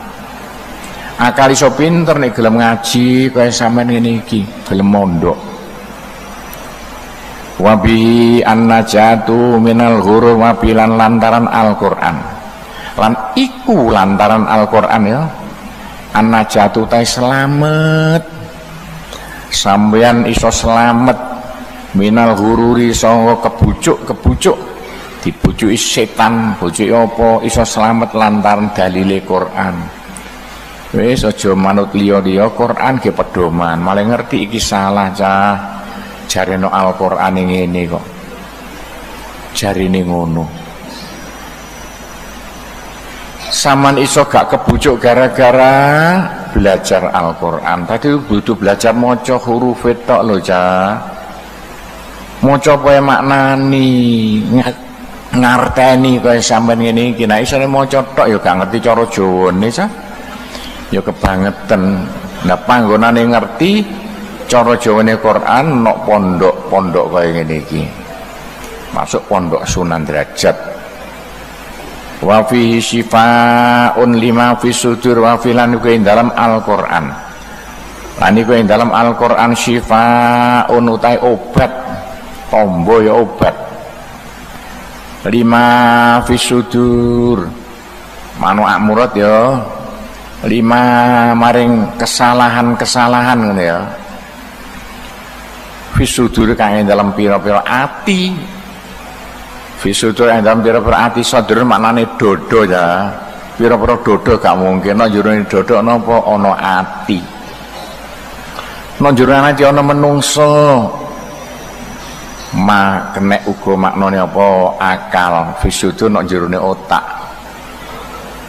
iso pinter nek gelem ngaji kaya sampean ngene iki gelem mondok wa bi annajatu minal ghurur wa bilan lantaran Al-Qur'an lan iku lantaran Al-Qur'an ya annajatu ta selamat sampeyan iso selamat minal ghururi sanga kebucuk dibujuki setan bujuki apa iso selamat lantaran dalile Quran wis aja manut liya-liya Quran ge pedoman malah ngerti iki salah cah jarene Al-Qur'an ngene kok jarine ngono saman iso gak kebujuk gara-gara belajar Al-Qur'an tadi butuh belajar maca huruf tok lho cah maca poe maknani ngarteni kaya sampean ngene iki nek isine maca tok ya gak ngerti cara Jawane cah ya kebangetan nah panggonane ngerti cara Jawane Quran nok pondok-pondok kaya ngene iki masuk pondok Sunan Derajat wa fihi syifaun lima fi sudur wa filan iku ing dalam Al-Qur'an lan iku ing dalam Al-Qur'an syifaun utai obat tombo ya obat lima fi sudur manuk murad ya lima maring kesalahan-kesalahan ngene ya fi sudur kang ing dalam pira-pira ati Visudur yang dalam pira-pira ati sadur maknane dodo ya pira-pira dodo gak mungkin no jurune dodo napa ana ati no jurune ati ana menungso kena uga maknane apa akal visudur no jurune otak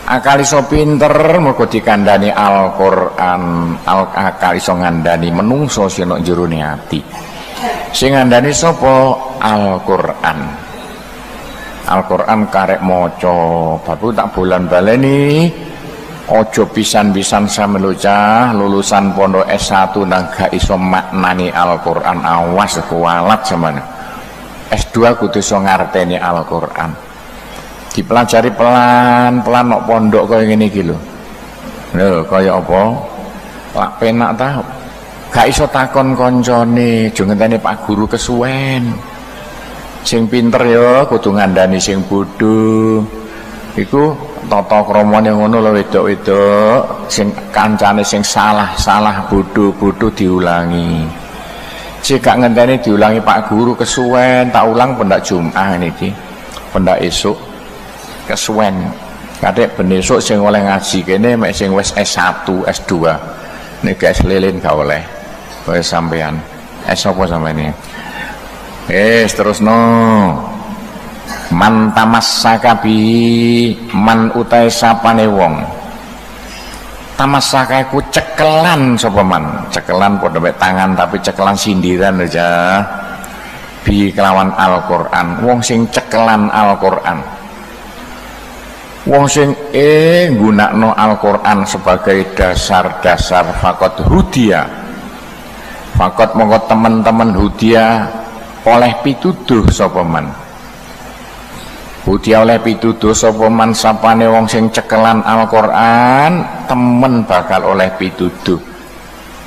akal iso pinter mergo dikandani Al-Qur'an akal iso ngandani menungso sing no jurune ati sing ngandani sapa Al-Qur'an Al-Qur'an karek maca babu tak bulan baleni ojo pisan-pisan samelo cah lulusan pondok S1 nang gak iso maknani Al-Qur'an awas kualat sampean S2 kudu iso ngarteni Al-Qur'an dipelajari pelan-pelan nok pondok kaya ngene iki lho kaya apa lak penak ta gak iso takon koncone aja ngenteni Pak Guru kesuwen sing pinter ya kudu ngandani sing bodho iku tata kramane ngono lho wedok-wedok sing kancane sing salah bodho diulangi sing gak ngenteni diulangi Pak Guru kesuwen tak ulang pendak Jumat niki pendak esuk kesuwen kadek ben esuk sing oleh ngaji kene mek sing wis S1 S2 nek guys lilin gak oleh kowe sampean S apa sampeyan terus no man tamassaka bi man utai sapane wong tamassaka iku cekelan sapa man cekelan padha mek tangan tapi cekelan sindiran aja bi kelawan Al-Qur'an wong sing cekelan Al-Qur'an wong sing nggunakno Al-Qur'an sebagai dasar-dasar fakot hudia fakot mongko teman-teman hudia oleh pituduh sapa man hudia oleh pituduh sapa man sapane wong sing cekelan Al-Qur'an temen bakal oleh pituduh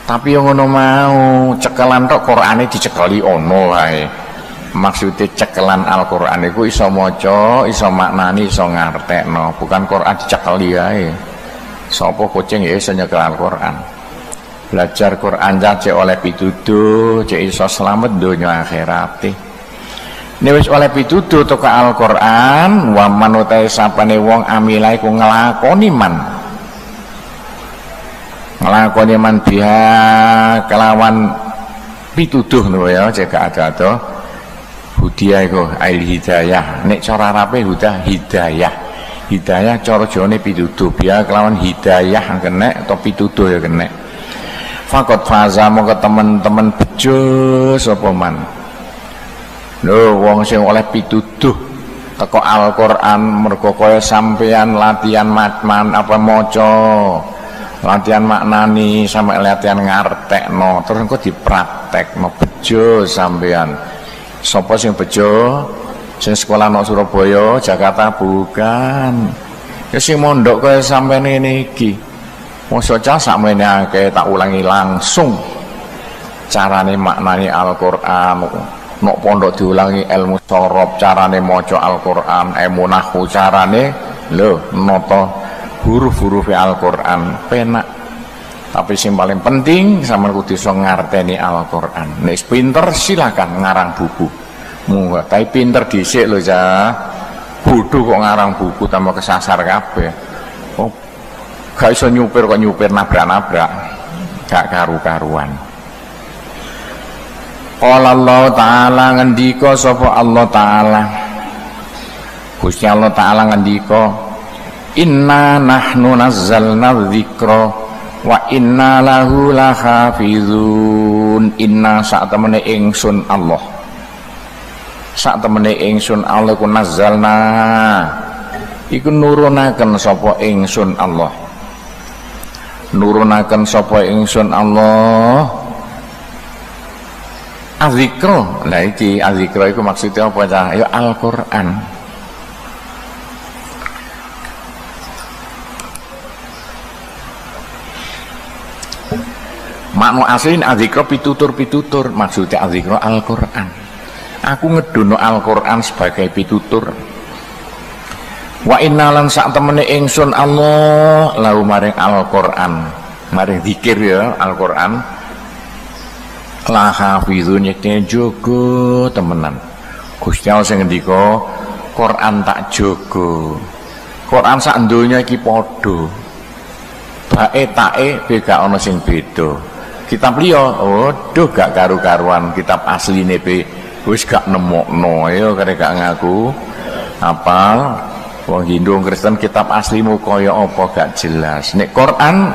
tapi yang ngono mau cekelan tok Qur'ane dicekeli ono wae maksudnya cekelan Al-Qur'an iku iso maca iso maknani iso ngartekno bukan Qur'an dicekeli wae sapa kucing ya iso nyekel Al-Qur'an belajar Quran cek oleh pituduh cek iso selamat donya akhirate ini wis oleh pituduh to ka Al-Qur'an wa manutai sapane wong amilai ku nglakoni man biha kelawan pituduh lho ya cek ada Hudia iku ail hidayah, nek cara Arabe huda hidayah. Hidayah cara Jawane pituduh, biya kelawan hidayah kena atau pituduh ya kena. Fakot faza mongko teman-teman bejo sapa man. Lho wong sing oleh pituduh teko Al-Qur'an mergo kaya sampeyan latihan matman apa maca, latihan maknani sampe latihan ngartekno terus engko dipraktekno bejo sampeyan. Sapa sing bejo? Sing sekolah nang Surabaya, Jakarta bukan. Ya sing mondok kaya sampeyan ngene iki. Mosok cah sakmene akeh tak ulangi langsung. Carane maknani Al-Qur'an. Nok pondok diulangi ilmu sorob, carane maca Al-Qur'an, ilmu nahwu carane lho nata huruf-huruf Al-Qur'an penak. Tapi yang paling penting sama kudu iso ngarteni Al-Qur'an. Nek pinter silakan ngarang buku. Munggah, tapi pinter dhisik lho ya. Bodoh kok ngarang buku tambah kesasar kabeh. Oh, gak iso nyupir kok nyupir nabrak-nabrak. Gak karu-karuan. Qala Allah Ta'ala ngendika sapa Allah Ta'ala. Gusti Allah Ta'ala ngendika, "Inna nahnu nazzalna dzikra wa inna lahu lahafizun." Inna sak temene ingsun Allah. Sak temene ingsun Allah ku nazzalna. Iku nurunaken sapa ingsun Allah. Nurunaken sapa ingsun Allah. Azikro, nah iki azikro itu maksudnya apa cah? Ya Al-Qur'an. Makna asli azikro pitutur, maksudnya azikro Al-Qur'an. Aku ngedono Al-Qur'an sebagai pitutur. Wa innalan sak temene ingsun Allah lahu maring Al-Qur'an, maring zikir ya Al-Qur'an. La hafizun yakne jogo temenan. Gusti Allah sing ngendika Quran tak jogo. Quran sak donya iki padha. Bae take beda ana sing beda. Kitab liya waduh gak karu-karuan kitab asline be wis gak nemokno ya kare gak ngaku apal. Wong Hindu Kristen kitab aslimu kaya apa gak jelas. Nek Quran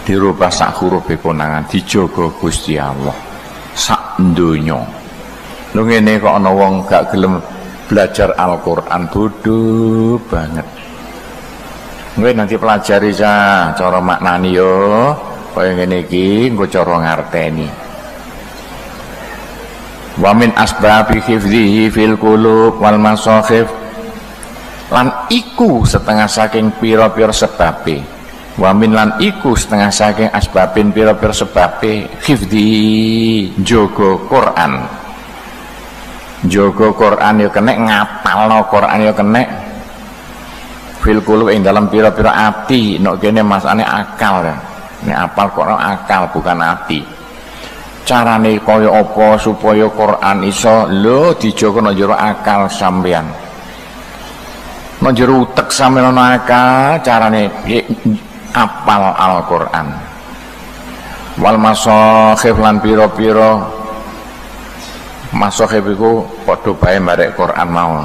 dirubah sak huruf konangan dijogo Gusti Allah sak donya. Lho ngene kok ana wong gak gelem belajar Al-Qur'an, bodoh banget. Kowe nanti pelajari cara maknani yo kaya ngene iki engko cara ngarteni. Wa min asbabi hifdzihi fil qulub wal masakhif lan iku setengah saking pira-pira sebabe. Wa min lan iku setengah saking asbabin pira-pira sebabe hifdzi jaga Quran. Jaga Quran ya kenek ngapalno Quran ya kenek fil qulub ing dalam pira-pira ati. Nek kene masane akal ya. Nek apal Quran akal bukan ati. Carane kaya apa supaya Quran iso lho dijaga nang jero akal sampean. Nang jero utek sampean ana akal carane apal Al-Qur'an. Wal masakhif lan pira-pira masakhif iku padha bae marek Qur'an mau.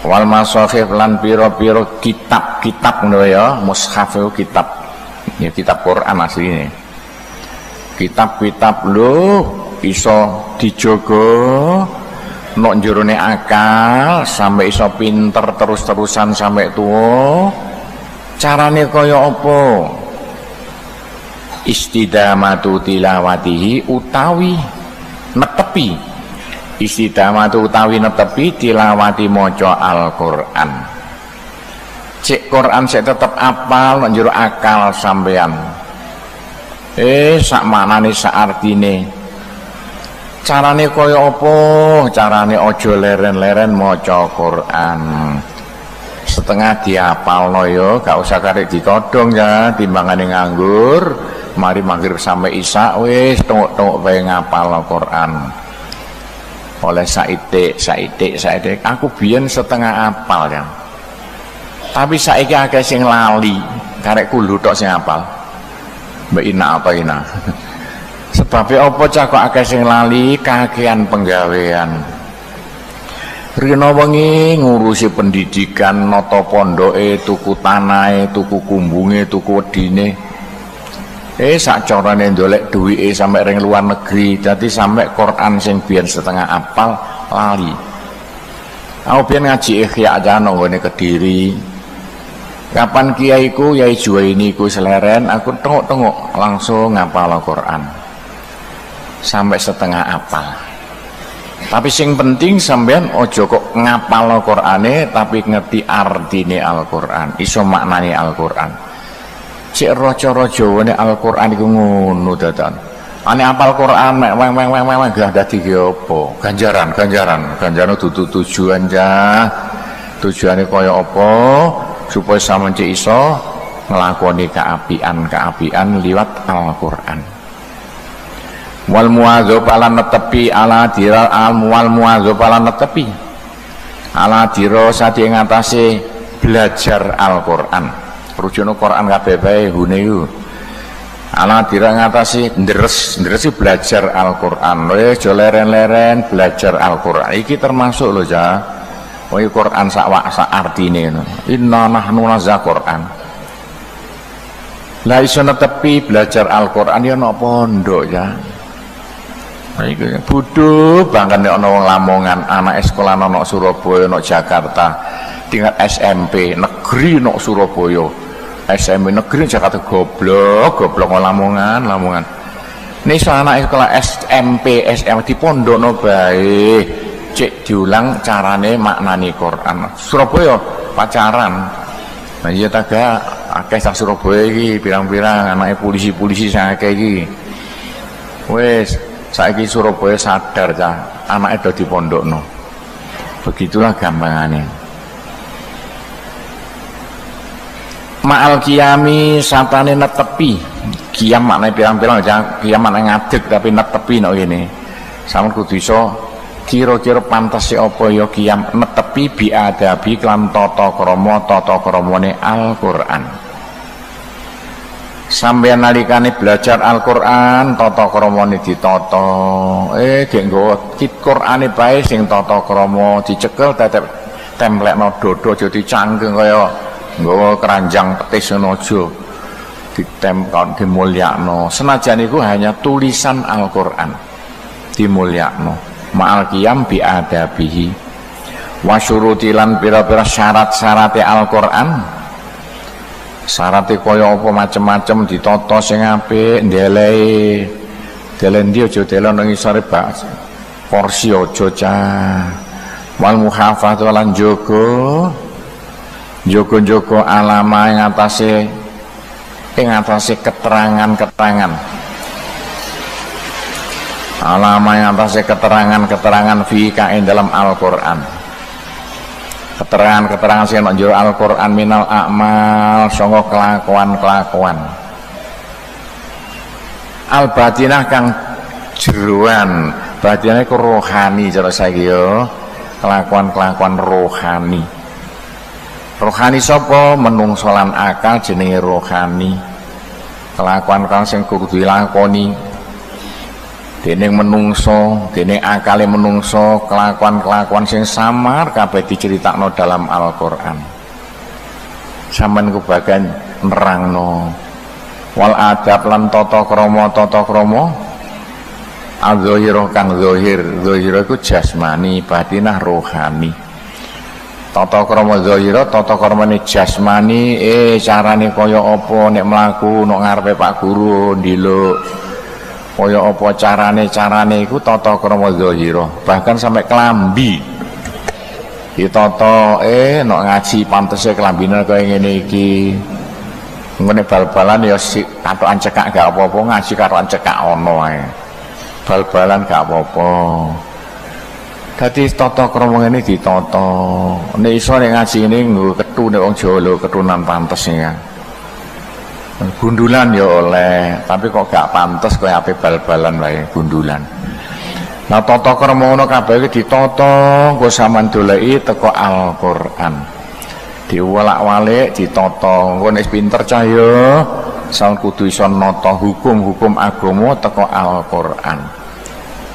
Wal masakhif lan pira-pira kitab-kitab ngono ya, mushaf itu kitab. Ya kitab Qur'an asline. Kitab-kitab lho iso dijogo nok jerone akal sampai iso pinter terus-terusan sampai tuwa. Carane kaya apa? Istidamatu tilawatihi utawi netepi. Istidamatu utawi netepi tilawati maca Al-Qur'an. Cek Qur'an sik tetep apal nang jero akal sampean. Sak manane sak artine. Carane kaya apa? Carane aja leren-leren maca Qur'an. Setengah diapalno ya, gak usah karek ditodong ya, timbangane nganggur, mari maghrib sampai isya wis tengok-tengok bae ngapalno Quran. Oleh saitik. Aku biyen setengah apal ya. Tapi saiki akeh sing lali, karek kulo tok sing apal. Mbak Ina apa Ina? Sebabnya apa cah kok akeh sing lali kakean penggawean. rina wengi ngurusi pendidikan, nata pondoke, tuku tanahe, tuku kumbunge, tuku wedine. Sak carane ndolek duwike sampe ring luar negeri, dadi sampe Quran sing biyen setengah apal lali. Aku biyen ngaji Ihya aja nang ngene Kediri. Kapan kiaiku Yai Juwaini ku seleren, aku tengok-tengok langsung ngapal Al-Quran. Sampai setengah apal. Tapi sing penting sampean ojo kok ngapal Al-Qur'ane tapi ngerti artine Al-Qur'an, iso maknane Al-Qur'an. Cek cara Jawane Al-Qur'an iku ngono dadan. Ane apal Qur'an mek weng gak dadi ki apa? Ganjaran dudu tujuan ja. Tujuane kaya apa? Supaya sampeyan cek iso nglakoni kaapian liwat Al-Qur'an. Wal muwadzab ala netepi ala dira al muwadzab ala netepi ala dira sati ngatasi belajar Al-Qur'an. Rujune Qur'an kabeh bae hune iku. Ala dira ngatasi ndres belajar Al-Qur'an. Aja leren-leren belajar Al-Qur'an. Iki termasuk lho ja. Kowe Qur'an sak artine ngono. Inna nahnu nazzal Qur'an. Lah iso netepi belajar Al-Qur'an ya ana pondok ya. Iku bodho banget nek ana wong Lamongan, anak sekolah ana Surabaya, ana Jakarta, tingkat SMP negeri ana Surabaya, SMP negeri Jakarta goblok wong Lamongan. Nek iso anak sekolah SMP, SMA di pondokno bae, cek diulang carane maknani Quran. Surabaya pacaran. Nah iya taga akeh sak Surabaya iki pirang-pirang anake polisi sing akeh iki. Wes saiki Surabaya sadar cah anake do dipondokno. Begitulah gampangane. Ma'al qiyami satane netepi. Qiyam maknane pirang-pirang cah, qiyam maknane ngadeg tapi netepi nek ngene. Sampeyan kudu iso kira-kira pantes apa ya qiyam netepi biadabi kelan tata kramane Al-Qur'an. Sampeyan nalikane belajar Al-Qur'an tata kramane ditata gek nggawa Qur'ane bae sing tata krama dicekel tetep templekno dodo aja dicanggeng kaya nggawa keranjang petis ngono aja ditempel dimulyakno senajan iku hanya tulisan Al-Qur'an dimulyakno ma'al qiyam bi adabihi wa syurutilan pira-pira syarat-syarate Al-Qur'an. Syaratnya kaya apa macem-macem ditata sing apik ndelehi delen ndi aja delon nang isore bak porsi aja cah wal muhafadzah lan jaga alama ing atase keterangan alama ing atase keterangan fi kain dalam Al-Qur'an. Keterangan sing ana jero Al-Qur'an minal a'mal sanga kelakuan al-batinah kang jeroan batinane ku rohani cara saiki ya kelakuan rohani sapa menungso lan akal jenenge rohani kelakuan sing kudu dilakoni dening menungso, dening akale menungso, kelakuan sing samar kabeh diceritakno dalam Al-Qur'an. Sampeyan kebagian nerangno. Wal adab lan tata krama al-zahira kang zahir iku jasmani, batinah rohani. Tata krama zahira, tata kramane jasmani, carane kaya apa nek mlaku nek ngarepe Pak Guru ndiluk. Kaya apa carane iku tata krama zahira, bahkan sampai kelambi ditata nek ngaji pantese kelambine kaya ngene iki ngene bal-balan ya katokan cekak gak apa-apa ngaji katokan cekak ono ae bal-balan gak apa-apa dadi tata krama ngene ditata nek iso nek ngaji ngene nggo kethu nek wong Jawa lho ketunan pantes ya gundulan ya oleh tapi kok gak pantes kaya ape bal-balan wae gundulan. Nah tata krama ngono kabeh iki ditata engko sampean doleki teko Al-Qur'an. Diwolak-walik ditata engko nek pinter cah ya sampean kudu iso nata hukum-hukum agama teko Al-Qur'an.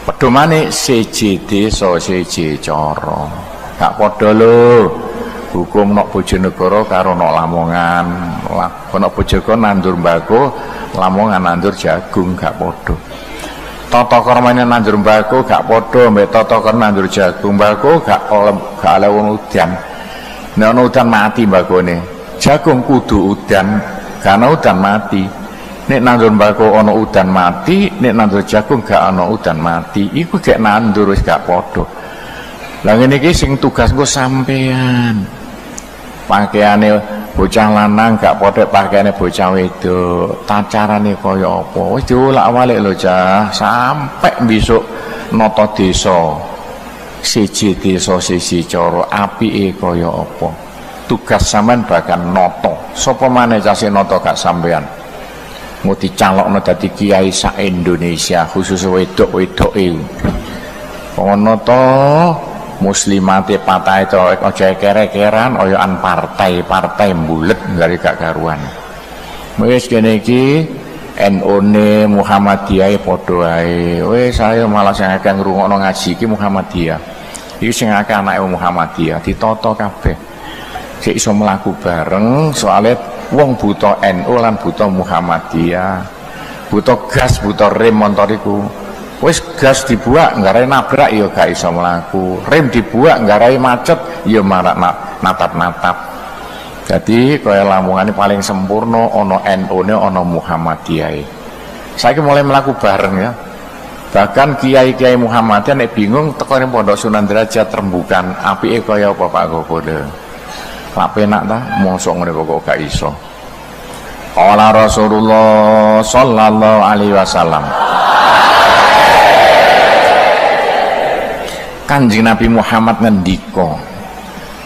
Pedomane siji desa siji cara. gak padha lho hukum nok Bojonegoro karo nok Lamongan. Nok Bojonegoro nandur mbako, Lamongan nandur jagung, gak padha. Tata kramane nandur mbako gak padha mbek tata krama nandur jagung. Mbako gak oleh udan. Nek ana udan mati mbakone. Jagung kudu udan, karena udan mati. Nek nandur mbako ana udan mati, nek nandur jagung gak ana udan mati. Iku gak nandur wis gak padha. Lah ngene iki sing tugas nggo sampean. Pakaiane bocah lanang gak padha pakaiane bocah wedok. Tacarane kaya apa? Wis diolak-walik lho, Cah. Sampai besok nata desa. Siji desa siji cara apike kaya apa. Tugas sampean bakal nata. Sapa maneh cah sing nata gak sampean? Mau dicalokno dadi kiai sak Indonesia, khusus wedok-wedoke. Ngono to, muslimate patahe to aja kere-keran oyaan partai mbulet gari gak karuan. Wis kene iki NU-ne Muhammadiyah padha wae. Wis saya malah sing akeh ngrungokno ngaji iki Muhammadiyah. Iki sing akeh anake Muhammadiyah ditata kabeh. Sik iso mlaku bareng soalnya wong buta NU lan buta Muhammadiyah, buta gas, buta rem motor iku. Wis gas dibuak nggarai nabrak ya gak iso mlaku, rem dibuak nggarai macet ya marak natap-natap. Jadi kaya Lamongan paling sempurna ana NU-ne ana Muhammadiyah. Saiki mulai mlaku bareng ya. Bahkan kiai-kiai Muhammadiyah nek bingung teko ning Pondok Sunan Derajat Rembukan, apike kaya apa Pak Gopode. Lak penak ta mosok ngene kok gak iso. Qala Rasulullah sallallahu alaihi wasallam. Kanjeng Nabi Muhammad ngendika,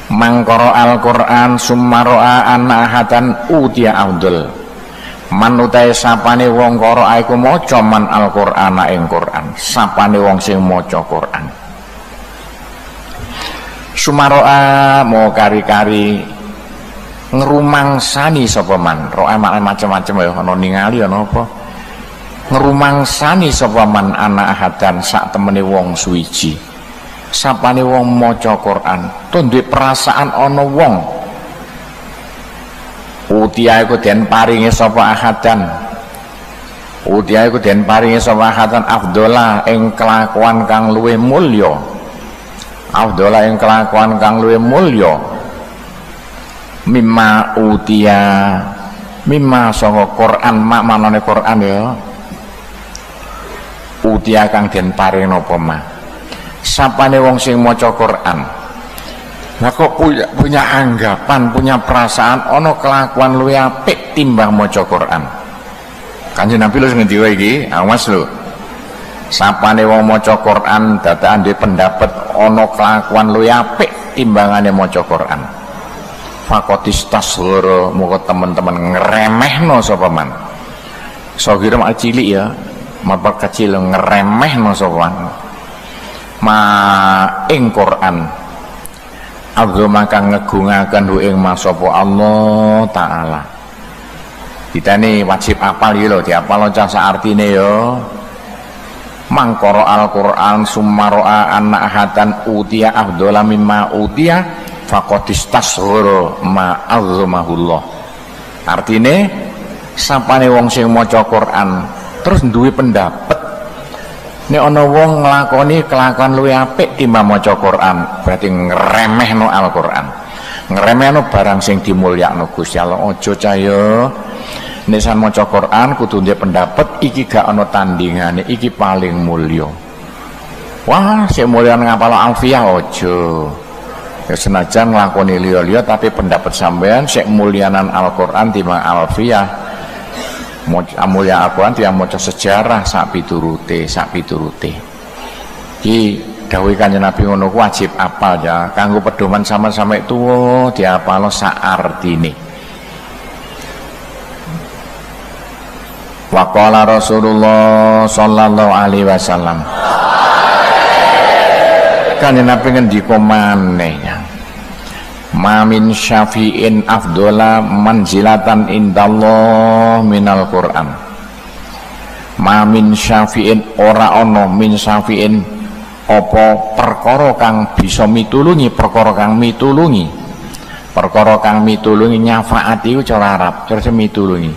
mangkara Al-Qur'an summaro'a anahatan utiya afdal. Man utahe sapane wong kara iku maca man Al-Qur'an ing Qur'an, sapane wong sing maca Qur'an. Sumaroa mau kari-kari ngerumangsani sapa man. Roa macam-macam ya ana ningali ana apa. Ngerumangsani sapa man ana ahadan sak temene wong suwiji. Sapane wong maca Quran, to duwe perasaan ana wong. Utia iku den paringi sapa ahadan. Utia iku den paringi sapa ahadan afdola ing kelakuan kang luwih mulya. Afdola yang kelakuan kang luwih mulya mimma utia mimma saka Quran maknane Quran ya utia kang den paring napa ma sapane wong sing maca Quran lah kok punya anggapan punya perasaan ana kelakuan luwih apik timbang maca Quran. Kanjeng Nabi lho ngendi wae iki awas lho. Sapane wong maca Quran dadakan duwe pendapat ana kelakuan luwih apik timbangane maca Quran. Fakotis tasghara muga teman-teman ngremehno sapa man. Sagira mak cilik ya, mapa kecil ngremehno sapa man. Ma ing Quran azuma kang ngegungaken ing sapa Allah taala. Ditane wajib apal iki lho, diapal cah sak artine ya. Mangkoro Al-Quran summaro'a anna ahatan utia afdola mimma utia fakotis tasghara ma'azzumahullah. Artine sapane wong sing maca Quran terus duwe pendapat nek ana wong nglakoni kelakuan luwih apik timbang maca Quran, berarti ngremehno Al-Quran, ngremehno barang sing dimulyakno Gusti Allah. Aja cah ya. Nek san maca Quran kudu ndek pendapat iki gak ana tandingane, iki paling mulya. Wah, sing mulya ngapal alfiyah aja. Ya senajan nglakoni liya-liya tapi pendapat sampean sik mulyanan Al-Qur'an timbang alfiyah. Mulya Al-Qur'an tiyang maca sejarah sak piturute. Iki dawuh Kanjeng Nabi ngono ku wajib apal ya, kanggo pedoman sampe tuwa diapalo sak artine. Waqala Rasulullah sallallahu alaihi wasallam. Kanjeng Nabi ngendika maneh ya. Ma min syafi'in afdola manzilatan indallah minal Qur'an. Ma min syafi'in ora ana min syafi'in apa perkara kang bisa mitulungi perkara kang mitulungi nyafaati iku cara Arab cara mitulungi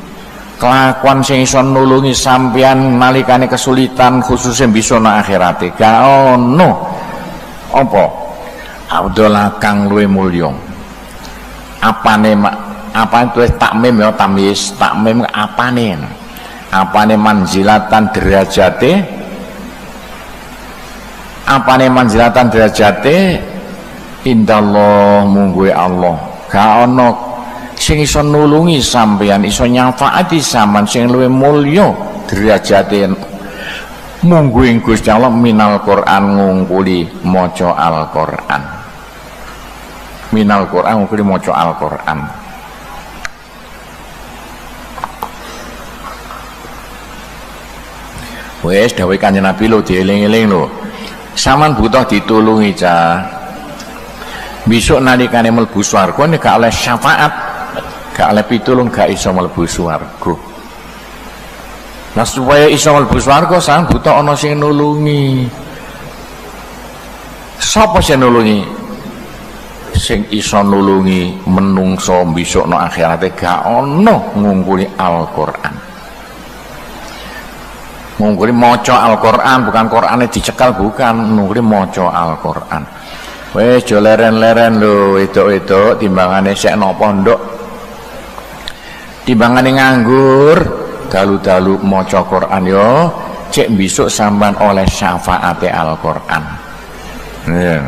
kelakuan sing iso nulungi sampeyan nalikane kesulitan khususnya bisa nang akhirate gak ono apa Abdullah kang luwih mulya apane apa itu takmim ya tamis takmim apane manzilatan derajate indallah mungguhe Allah gak ana sing iso nulungi sampeyan iso nyafaati sampean sing luwih mulya derajate mungguhe Gusti Allah minal Quran ngungkuli maca Al-Qur'an minal Quran ngungkuli maca Al-Qur'an. Wes dawuh Kanjeng Nabi lho dieling-eling lho. Saman butuh ditulungi cah. Besok nalikane mlebu swarga nek gak oleh syafaat, gak oleh pitulung gak iso mlebu swarga. Nah supaya iso mlebu swarga sampean butuh ana sing nulungi. Sapa sing nulungi? Sing iso nulungi menungso besok no akhirate gak ana ngungkuli Al-Qur'an. Ngungkuli maca Al-Qur'an bukan Qur'ane dicekal bukan ngungkuli maca Al-Qur'an. Wes jo leren-leren lho wedok-wedok timbangane sek napa nduk. Timbangane nganggur dalu-dalu maca Qur'an yo cek besok sampean oleh syafaate Al-Qur'an. Ya.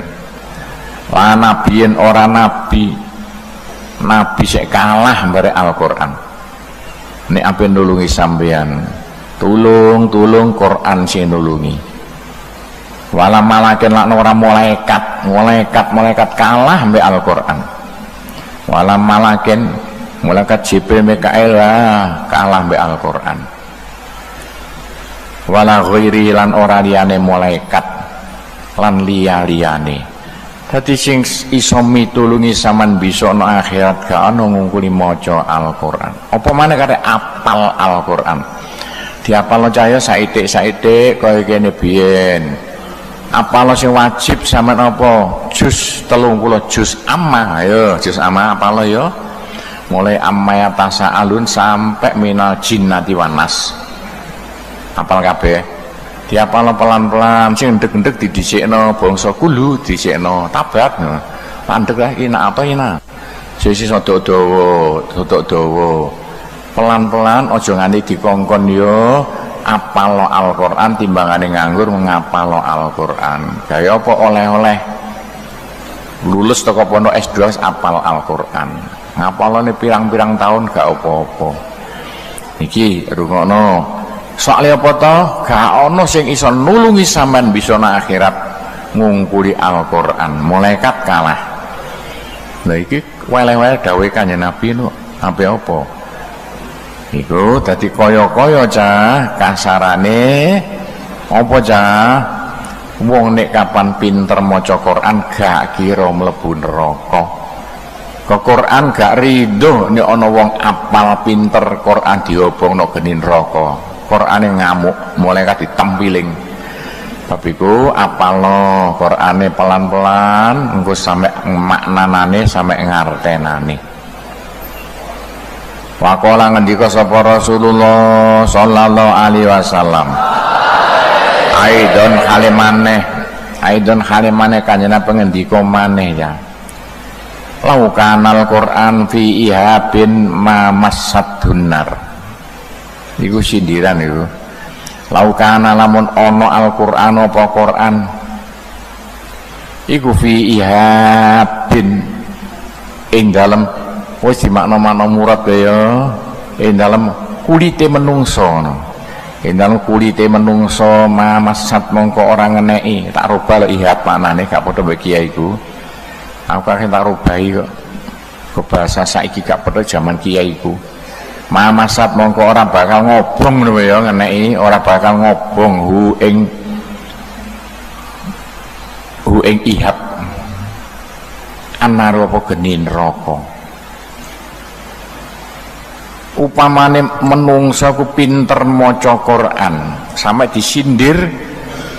Lah nabiyen ora nabi sek kalah bare Al-Qur'an. Nek ape nulungi sampean tulung Quran sing nulungi wala malaken lakno ora malaikat kalah mbek Al-Qur'an wala malaken malaikat Jibril Mikail kalah mbek Al-Qur'an wala ghairi lan ora liyane malaikat lan liyane dadi sing iso mitulungi sampean bisa ana akhirat gak ana ngungkuli maca Al-Qur'an apa maneh kare apal Al-Qur'an diapalno cahya saitik kaya kene biyen apalno sing wajib sampean apa juz 30 juz amma ayo juz amma apalno ya mulai amma ya tasaalun sampai minal jinnati wanas apal kabeh diapalno pelan-pelan sing ndek-ndek didhisikno bangsa kulu didhisikno tabat landek lah iki nak apa iki nak sisi sodok dawa pelan-pelan ojo nganti dikongkon yo apal Al-Qur'an timbangane nganggur ngapal Al-Qur'an gaya apa oleh-oleh lulus teko pondok S2 apal Al-Qur'an ngapalane pirang-pirang tahun gak apa-apa iki rungokno soalnya apa to gak ono sing iso nulungi sampean bisa nang akhirat ngungkuli Al-Qur'an malaikat kalah lha iki wele-wele dawuh Kanjeng Nabi no apa iku dadi kaya-kaya cah kasarane apa cah wong nek kapan pinter maca Quran gak kira mlebu neraka kok Quran gak rido nek ana wong apal pinter Quran diobongno geni neraka Qurane ngamuk malaikat ditempiling tapi ku apalno Qurane pelan-pelan engko sampe maknanane sampe ngartenane. Waqala ngendika sapa Rasulullah sallallahu alaihi wasallam aidon halimane kanjena pengendika maneh ya laukanal Quran fi ihabin ma masaddunar iku sindiran iku laukana lamun ono Al-Qur'an apa Qur'an iku fi ihabin ing dalem wis dimakna-makna murad ya ing dalem kulite menungso ngono ing dalem kulite menungso mamasat mongko ora ngeneki tak rubah ihab maknane gak padha mbek kiai iku aku kan tak rubahi kok bahasa saiki gak padha zaman kiai iku mamasat mongko ora bakal ngobong ngono ya ngeneki ora bakal ngobong hu ing ihab anar apa geni neraka upamane menungsa ku pinter maca Quran sampai disindir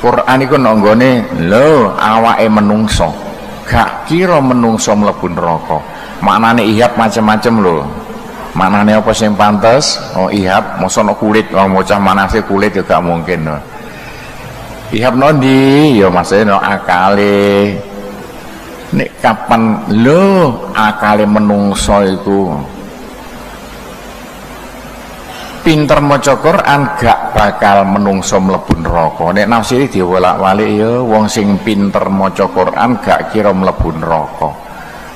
Quran iku nonggone lho awake menungso. Gak kira menungso mlebu neraka. Maknane ihab macam-macam lho. Maknane apa sing pantes? Oh ihab mosok no kulit, oh bocah manase kulit ya gak mungkin. No. Ihab nondi ya maksudnya no akale. Nek kapan lho akale menungso iku pinter maca Quran gak bakal menungso mlebu neraka. Nek nafsiri diwolak-walik ya wong sing pinter maca Quran gak kira mlebu neraka.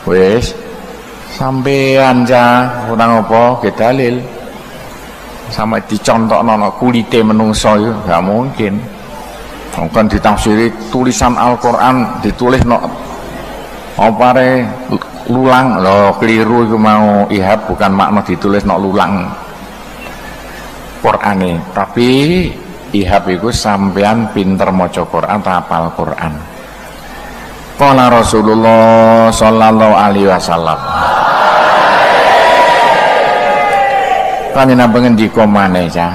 Wis sampean cah ora apa ge dalil. Sampe dicontokno kulite menungso ya gak mungkin. Kan ditafsiri tulisan Al-Qur'an ditulis no opare lulang lho keliru iku mau ihab bukan makna ditulis no lulang Qur'ane tapi ihab iku sampean pinter maca Qur'an hafal Qur'an. Qala Rasulullah sallallahu alaihi wasallam panjenengan ngendika maneh cah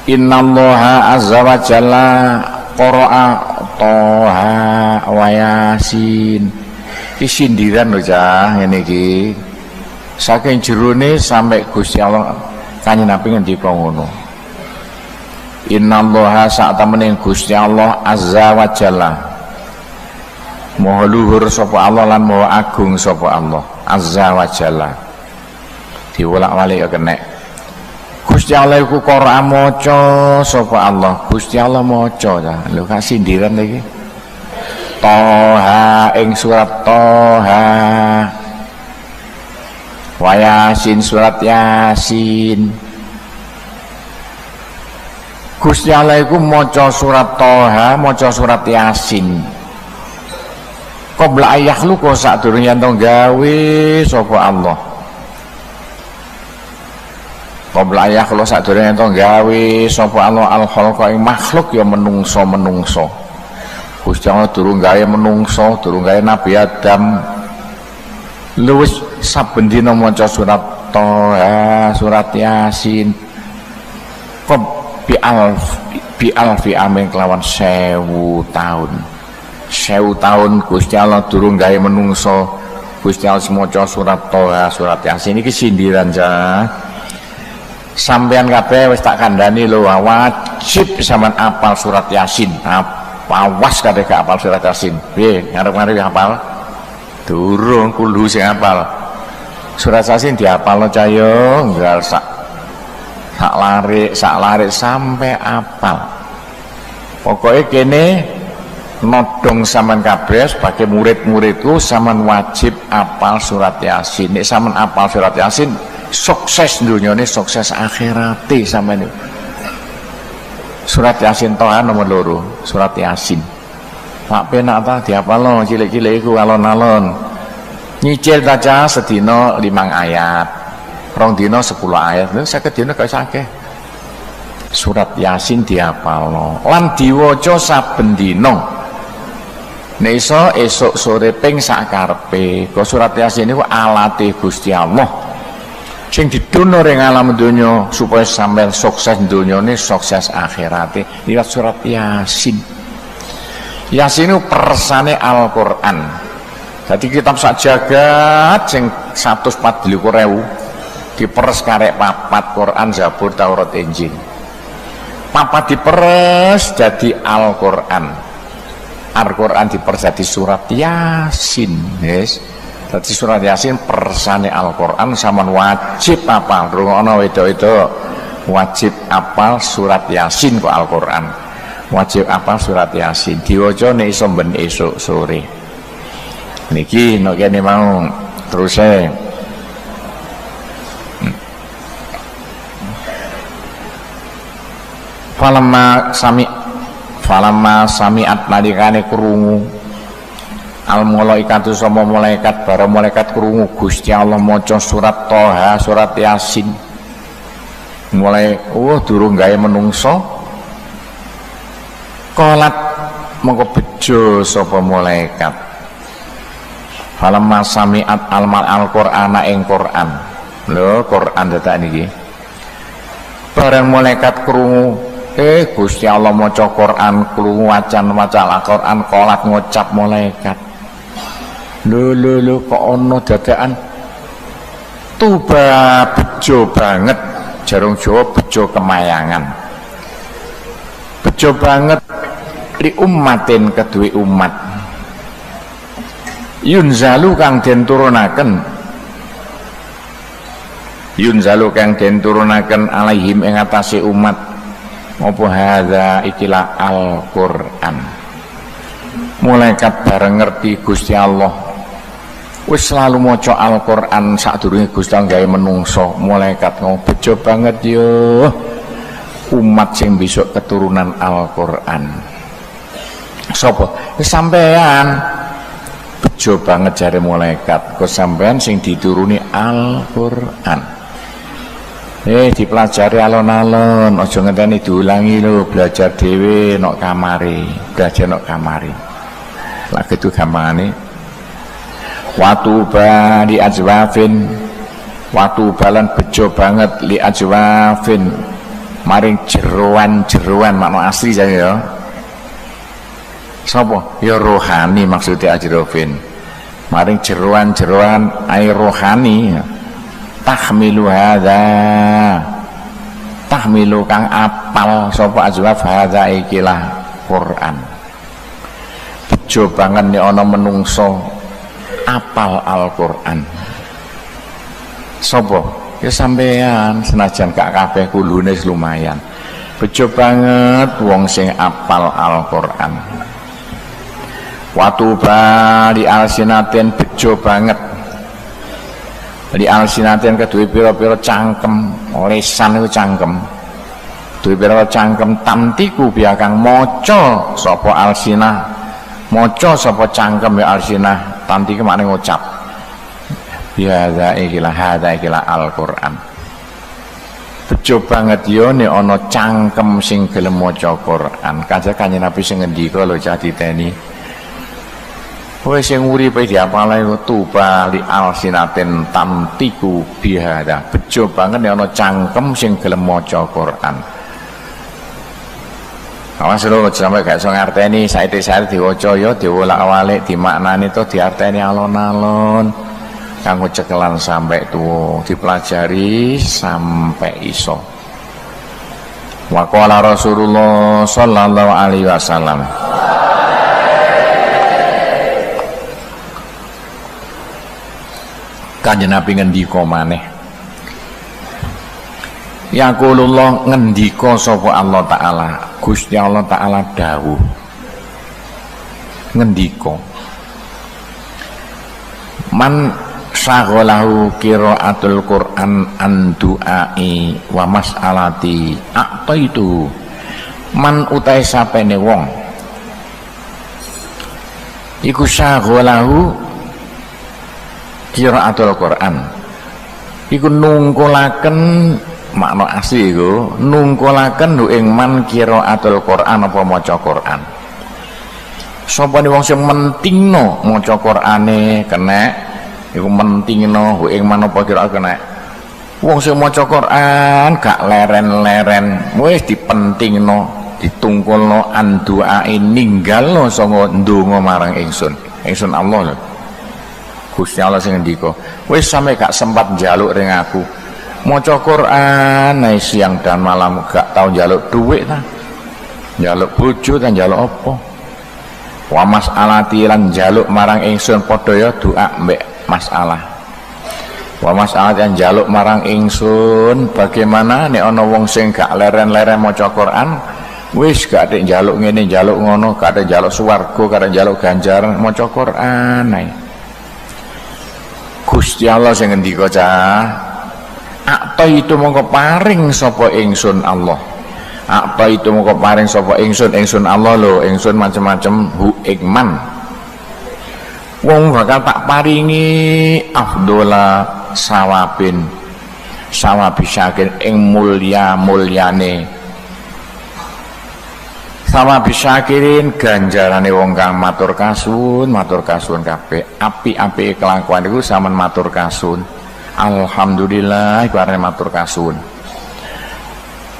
innallaha azza wa jalla qara'a Toha wa Yasin. Iki sindiran lho cah ngene iki. Saking jerone sampai Gusti Allah Kanjeng Nabi ngendika ngono. Innallaha sak temene Gusti Allah azza wa jalla. Maha luhur sapa Allah lan maha agung sapa Allah azza wa jalla. Diwolak-walik ya kenek. Gusti Allah iku Qur'an maca sapa Allah. Gusti Allah maca ta. Lho kak sindiran iki. Toha ing surat Toha. Wa Yasin surat Yasin. Gusti Allah iku maca surat Toha, maca surat Yasin. Qabla ayakhluqa sadurunge ento gawe sapa Allah. Qabla ayakhluqa sadurunge ento gawe sapa Allah al-khalqa ing makhluk ya menungso-menungso. Gusti Allah durung gawe menungso, durung gawe Nabi Adam. Luwes saben dina maca surat Toha, surat Yasin. Qab bi alfi amin kelawan 1000 tahun. 1000 tahun Gusti Allah durung gawe menungso. Gusti Allah maca surat Toha, surat Yasin iki sindiran ja. Sampean kabeh wis tak kandhani lho wajib sampean apal surat Yasin. Awas kabeh gak apal surat Yasin. Piye ngarep-ngarep hafal? Durung kudu sing apal. Surat Yasin diapalno cah yo enggal sak larik sampai apal. Pokoknya kene nodong sampean kabeh sebagai murid-muridku sampean wajib apal surat Yasin. Nek sampean apal surat Yasin sukses dunyane sukses akhirate sampean. Surat Yasin Toha nomor 2 surat Yasin. Pak penak ta diapalno cilik-cilik iku alon-alon. Nyicil baca sedina 5 ayat. Rong dina 10 ayat. Lha 50 dina gak akeh. Surat Yasin diapalno lan diwaca saben dina. Nek iso esuk sore ping sakarepe. Kok surat Yasin niku alate Gusti Allah. Sing didono ring alam donya supaya sampean sukses donyane sukses akhirate liwat surat Yasin. Yasin itu persane Al-Qur'an. Jadi kitab sak jagat sing 144.000 diperes karek papat Quran, Zabur, Taurat, Injil. Papat diperes jadi Al-Qur'an. Al-Qur'an diperes jadi surat Yasin. Yes. Jadi surat Yasin persane Al-Qur'an sampean wajib apal. Rungono wedok-wedok wajib apal surat Yasin kok Al-Qur'an. Wajib apal surat Yasin. Diwaca nek iso ben esuk sore. Niki nek kene mau terus falamma sami'at nalikane krungu al malaikatu sama malaikat para malaikat krungu Gusti Allah maca surat Toha surat Yasin mulai durung gawe menungso kolat mongko bejo sapa malaikat falamma sami'at al-Qur'ana ing Qur'an lho Qur'an dadak niki bareng malaikat krungu Gusti Allah maca Quran krungu waca Al-Quran kolat ngucap malaikat. Lho kok ono dadakan tuba bejo banget, jarung Jawa bejo kemayangan. Bejo banget li ummatin kedue umat. Yunzalu kang den turunaken. Yunzalu kang den turunaken alaihim ing atase umat. Apa hadza ikilah Al-Qur'an. Malaikat bareng ngerti Gusti Allah wis selalu maca Al-Qur'an sadurunge Gusti Allah gawe menungso. Malaikat ngomong bejo banget yo umat sing besok keturunan Al-Qur'an. Sapa? Sampean. Bejo banget jare malaikat, kok sampean sing dituruni Al-Qur'an. Dipelajari alon-alon, aja ngenteni diulangi lho, belajar dhewe nok kamare, belajar nok kamare. Lah gitu gampangane. Watuba li ajwafin, watubalan bejo banget li ajwafin, maring jeroan-jeroan makna asli jane ya. Sapa? Ya rohani maksudnya ajrofin. Maring jeroan-jeroan air rohani. Tahmilu hadza, tahmilu kang apal sapa ajwaf hadza ikilah Quran. Bejo banget nek ana menungso apal Al-Qur'an. Sapa? Ya sampean, senajan gak kabeh kulune lumayan. Bejo banget wong sing apal Al-Qur'an. Watuba di alsinatin bejo banget. Di alsinatin kedua pira-pira cangkem, lisan itu cangkem. Kedua pira cangkem tamtiku biakang moco sopo alsinah, moco sopo cangkem ya alsinah, tamtiku makna ngucap. Hadza ikilah Al-Qur'an. Bejo banget yo nek ana cangkem sing gelem maca Qur'an. Kanjeng Nabi sing ngendika lho cah diteni. Kowe sing uripe diapale tuba li alsinatin tamtiku bihada. Bejo banget nek ana cangkem sing gelem maca Quran. Awas lho sampe gak iso ngarteni saite-saite diwaca ya diwolak-walik dimaknani to diarteni alon-alon. Kanggo cekelan sampai tuwa dipelajari sampai iso. Wa qala Rasulullah sallallahu alaihi wasallam. Kanjeng Nabi ngendika maneh. Yaqulullah ngendika sapa Allah taala, Gusti Allah taala dawuh. Ngendika. Man syaghalahu qiraatul Qur'an an du'ai wa mas'alati aqtaitu. Man utai sapene wong iku syaghalahu qiraatul Quran iku nungkulaken makna asli iku nungkulaken ing man qiraatul Quran apa maca Quran. Sapa wong sing mentingno maca Qur'ane kena iku mentingno ing man apa qiraat kena. Wong sing maca Quran gak leren-leren wis dipentingno ditungkulno anduae ninggalno sanga ndonga marang ingsun Allah lho. Gusti Allah sing ngendika, wis sampe gak sempat njaluk ring aku. Maca Quran nae siang dan malam gak tau njaluk dhuwit ta. Njaluk bojo ta njaluk apa? Wa mas'alati lan njaluk marang ingsun padha ya doa mbek masalah. Wa mas'alati lan njaluk marang ingsun bagaimana nek ana wong sing gak leren-leren maca Quran, wis gak ada njaluk ngene njaluk ngono, gak ada njaluk swarga, gak ada njaluk ganjaran maca Quran nae. Gusti Allah sing ngendika cah akta itu mongko paring sapa ingsun Allah. Akta itu mongko paring sapa ingsun Allah lho, ingsun macam-macam hu ikman. Wong bakal tak paringi afdola sawabin sawabisakin ing mulyane sama bisa kirin ganjarane wong kang matur kasun kabeh api-api kelakuan iku sampean matur kasun alhamdulillah iku arep matur kasun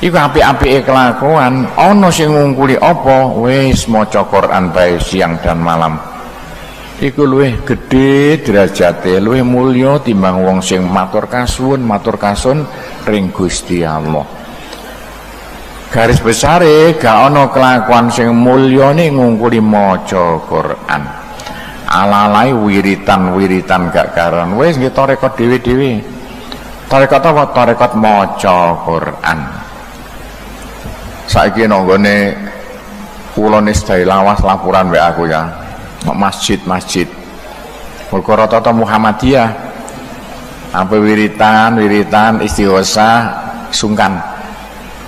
iku apik-apike kelakuan. Ana sing ngungkuli apa? Wis maca Quran bae siang dan malam. Iku luwih gedhe derajate, luwih mulya timbang wong sing matur kasun ring Gusti Allah. Garis besare gak ana kelakuan sing mulyane ngungkuli maca Quran. Alalai wiritan gak karon. Wis nggih tarekat dhewe-dhewe. Tarekat apa? Tarekat maca Quran. Saiki nanggone kula nisdahi lawas laporan wae aku ya. Masjid. Mergo rata-rata Muhammadiyah. Apa wiritan istighosah sungkan.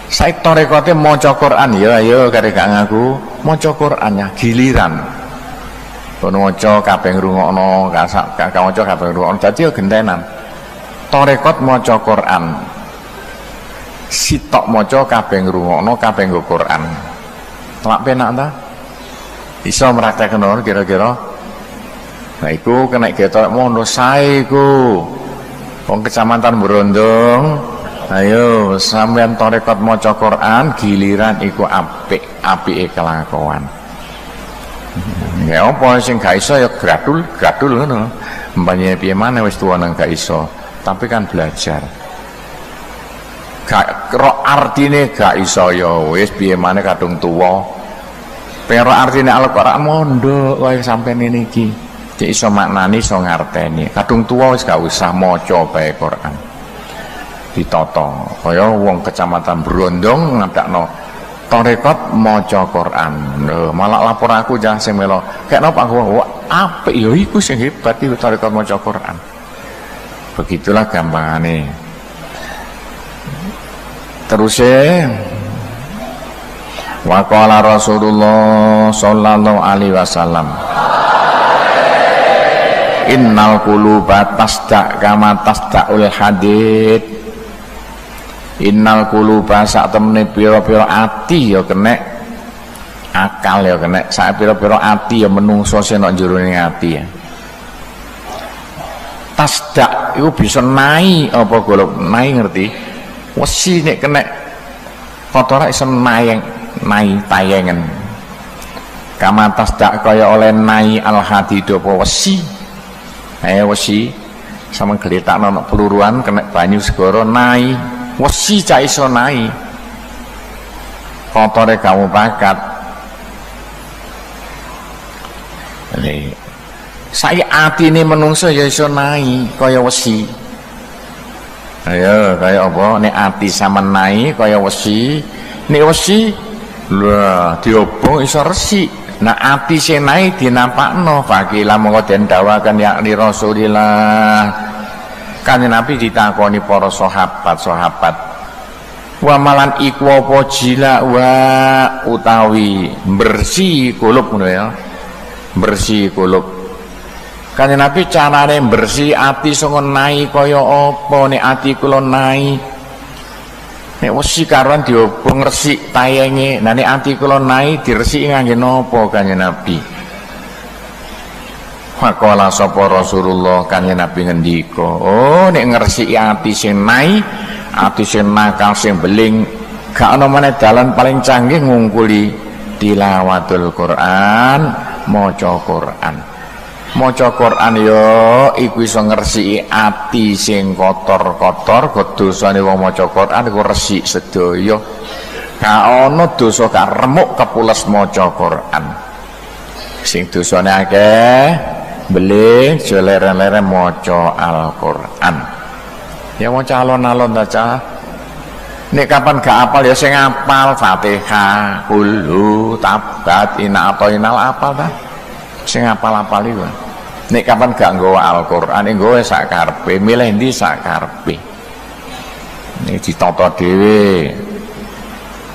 Saiki tarekate maca Quran ya ayo kare gak ngaku maca Quran ya giliran. Kono maca kabeh ngrungokno, gak maca kabeh ngrungokno. Dadi ya gentenan. Tarekat maca Quran. Sitok maca kabeh ngrungokno, kabeh nggo Quran. Lak penak ta? Iso mraktekno kira-kira. Nah iku kena ketok mono sae iku. Wong Kecamatan Brondong, ayo sampean tarekat maca Quran giliran iku apike kelakuan. Ya apa sing gak iso ya gradul ngono. Mbane piye maneh wis tuwa nang gak iso, tapi kan belajar. Gak ro artine gak iso ya wis piye maneh kadung tuwa. Pero artine Al-Qur'an mondok wae sampeyan ngene iki. Cek iso maknani iso ngarteni. Kadung tuwa wis gak usah maca bae Quran. Ditata kaya wong Kecamatan Brondong ngadakno tarekat maca Quran. Malah lapor aku jangan sing melo. Kek napa aku apik ya iku sing hebat iki tarekat maca Quran. Begitulah gampangane. Terusé wa qala Rasulullah sallallahu alaihi wasallam innal quluba tasda kama tasdaul hadid. Innal quluba sak temene pira-pira ati ya kenek akal ya kenek sak pira-pira ati ya menungso sing nang jerone ati ya. Tasda iku bisa nai apa golek nai ngerti? Wesi nek kenek kotor iso nai tayengen. Kama tasda kaya oleh nai al hadid apa wesi. Wesi sama gletakno ana peluruan kena banyu segara nai. Wesi cak iso nai. Kotore kamu bakat. Saya atine menungso ya iso nai kaya wesi. Ayo kaya apa nek ati sama nai kaya wesi. Nek wesi lha diobong iso resik. Nah ati sing nai dinampakno fakila mongko den dawakan yakni Rasulillah. Kanjeng Nabi ditakoni para sahabat wa malan iku apa jila wa utawi bersih kulub ngono ya bersih kulub. Kanjeng Nabi carane bersih ati saka nai kaya apa nek ati kula nai nek wesi karuan diobong resik tayenge nah nek ati kula nai diresiki ngangge napa Kanjeng Nabi. Faqala sapa Rasulullah Kanjeng Nabi ngendika, oh nek ngresiki ati sing nai, ati sing nakal sing beling, gak ana meneh dalan paling canggih ngungkuli tilawatul Quran, maca Quran. Maca Quran yo iku iso ngresiki ati sing kotor-kotor, dosane wong maca Quran iku resik sedaya. Gak ana dosa gak remuk kepules maca Quran. Sing dosane akeh beling jeleren-leren maca Al-Qur'an. Ya maca alon-alon ta cah. Nek kapan gak apal ya sing apal Fatihah, Qul tabat, ina atau inal apal ta. Sing apal-apal iku. Nek kapan gak nggawa Al-Qur'an nggawa sak karepe, milih ndi sak karepe. Nek ditata dhewe.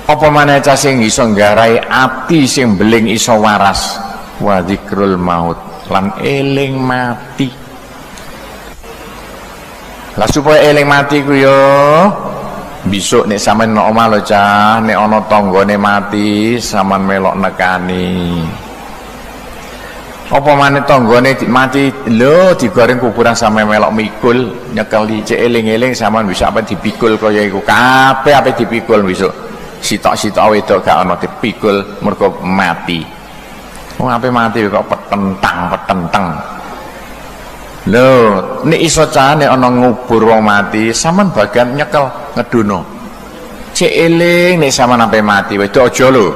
Apa maneh cah sing iso nggarai ati sing beling iso waras. Wa dzikrul maut lan eling mati. Lah supaya eling mati ku yo besok nek sampean nang omah lho cah, nek ana tanggane mati sampean melok nekani. Apa maneh tanggane mati lho digoreng kuburan sampe melok mikul nyekeli cek eling-eling sampean bisa apa dipikul kaya iku kabeh ape dipikul besok sitok-sitok wedok gak ana dipikul mergo mati. Wong ape mati kok petentang. Lho nek iso cane ana ngubur wong mati sampean bagian nyekel ngedono. Cek eling nek sampean ape mati wedok aja lho.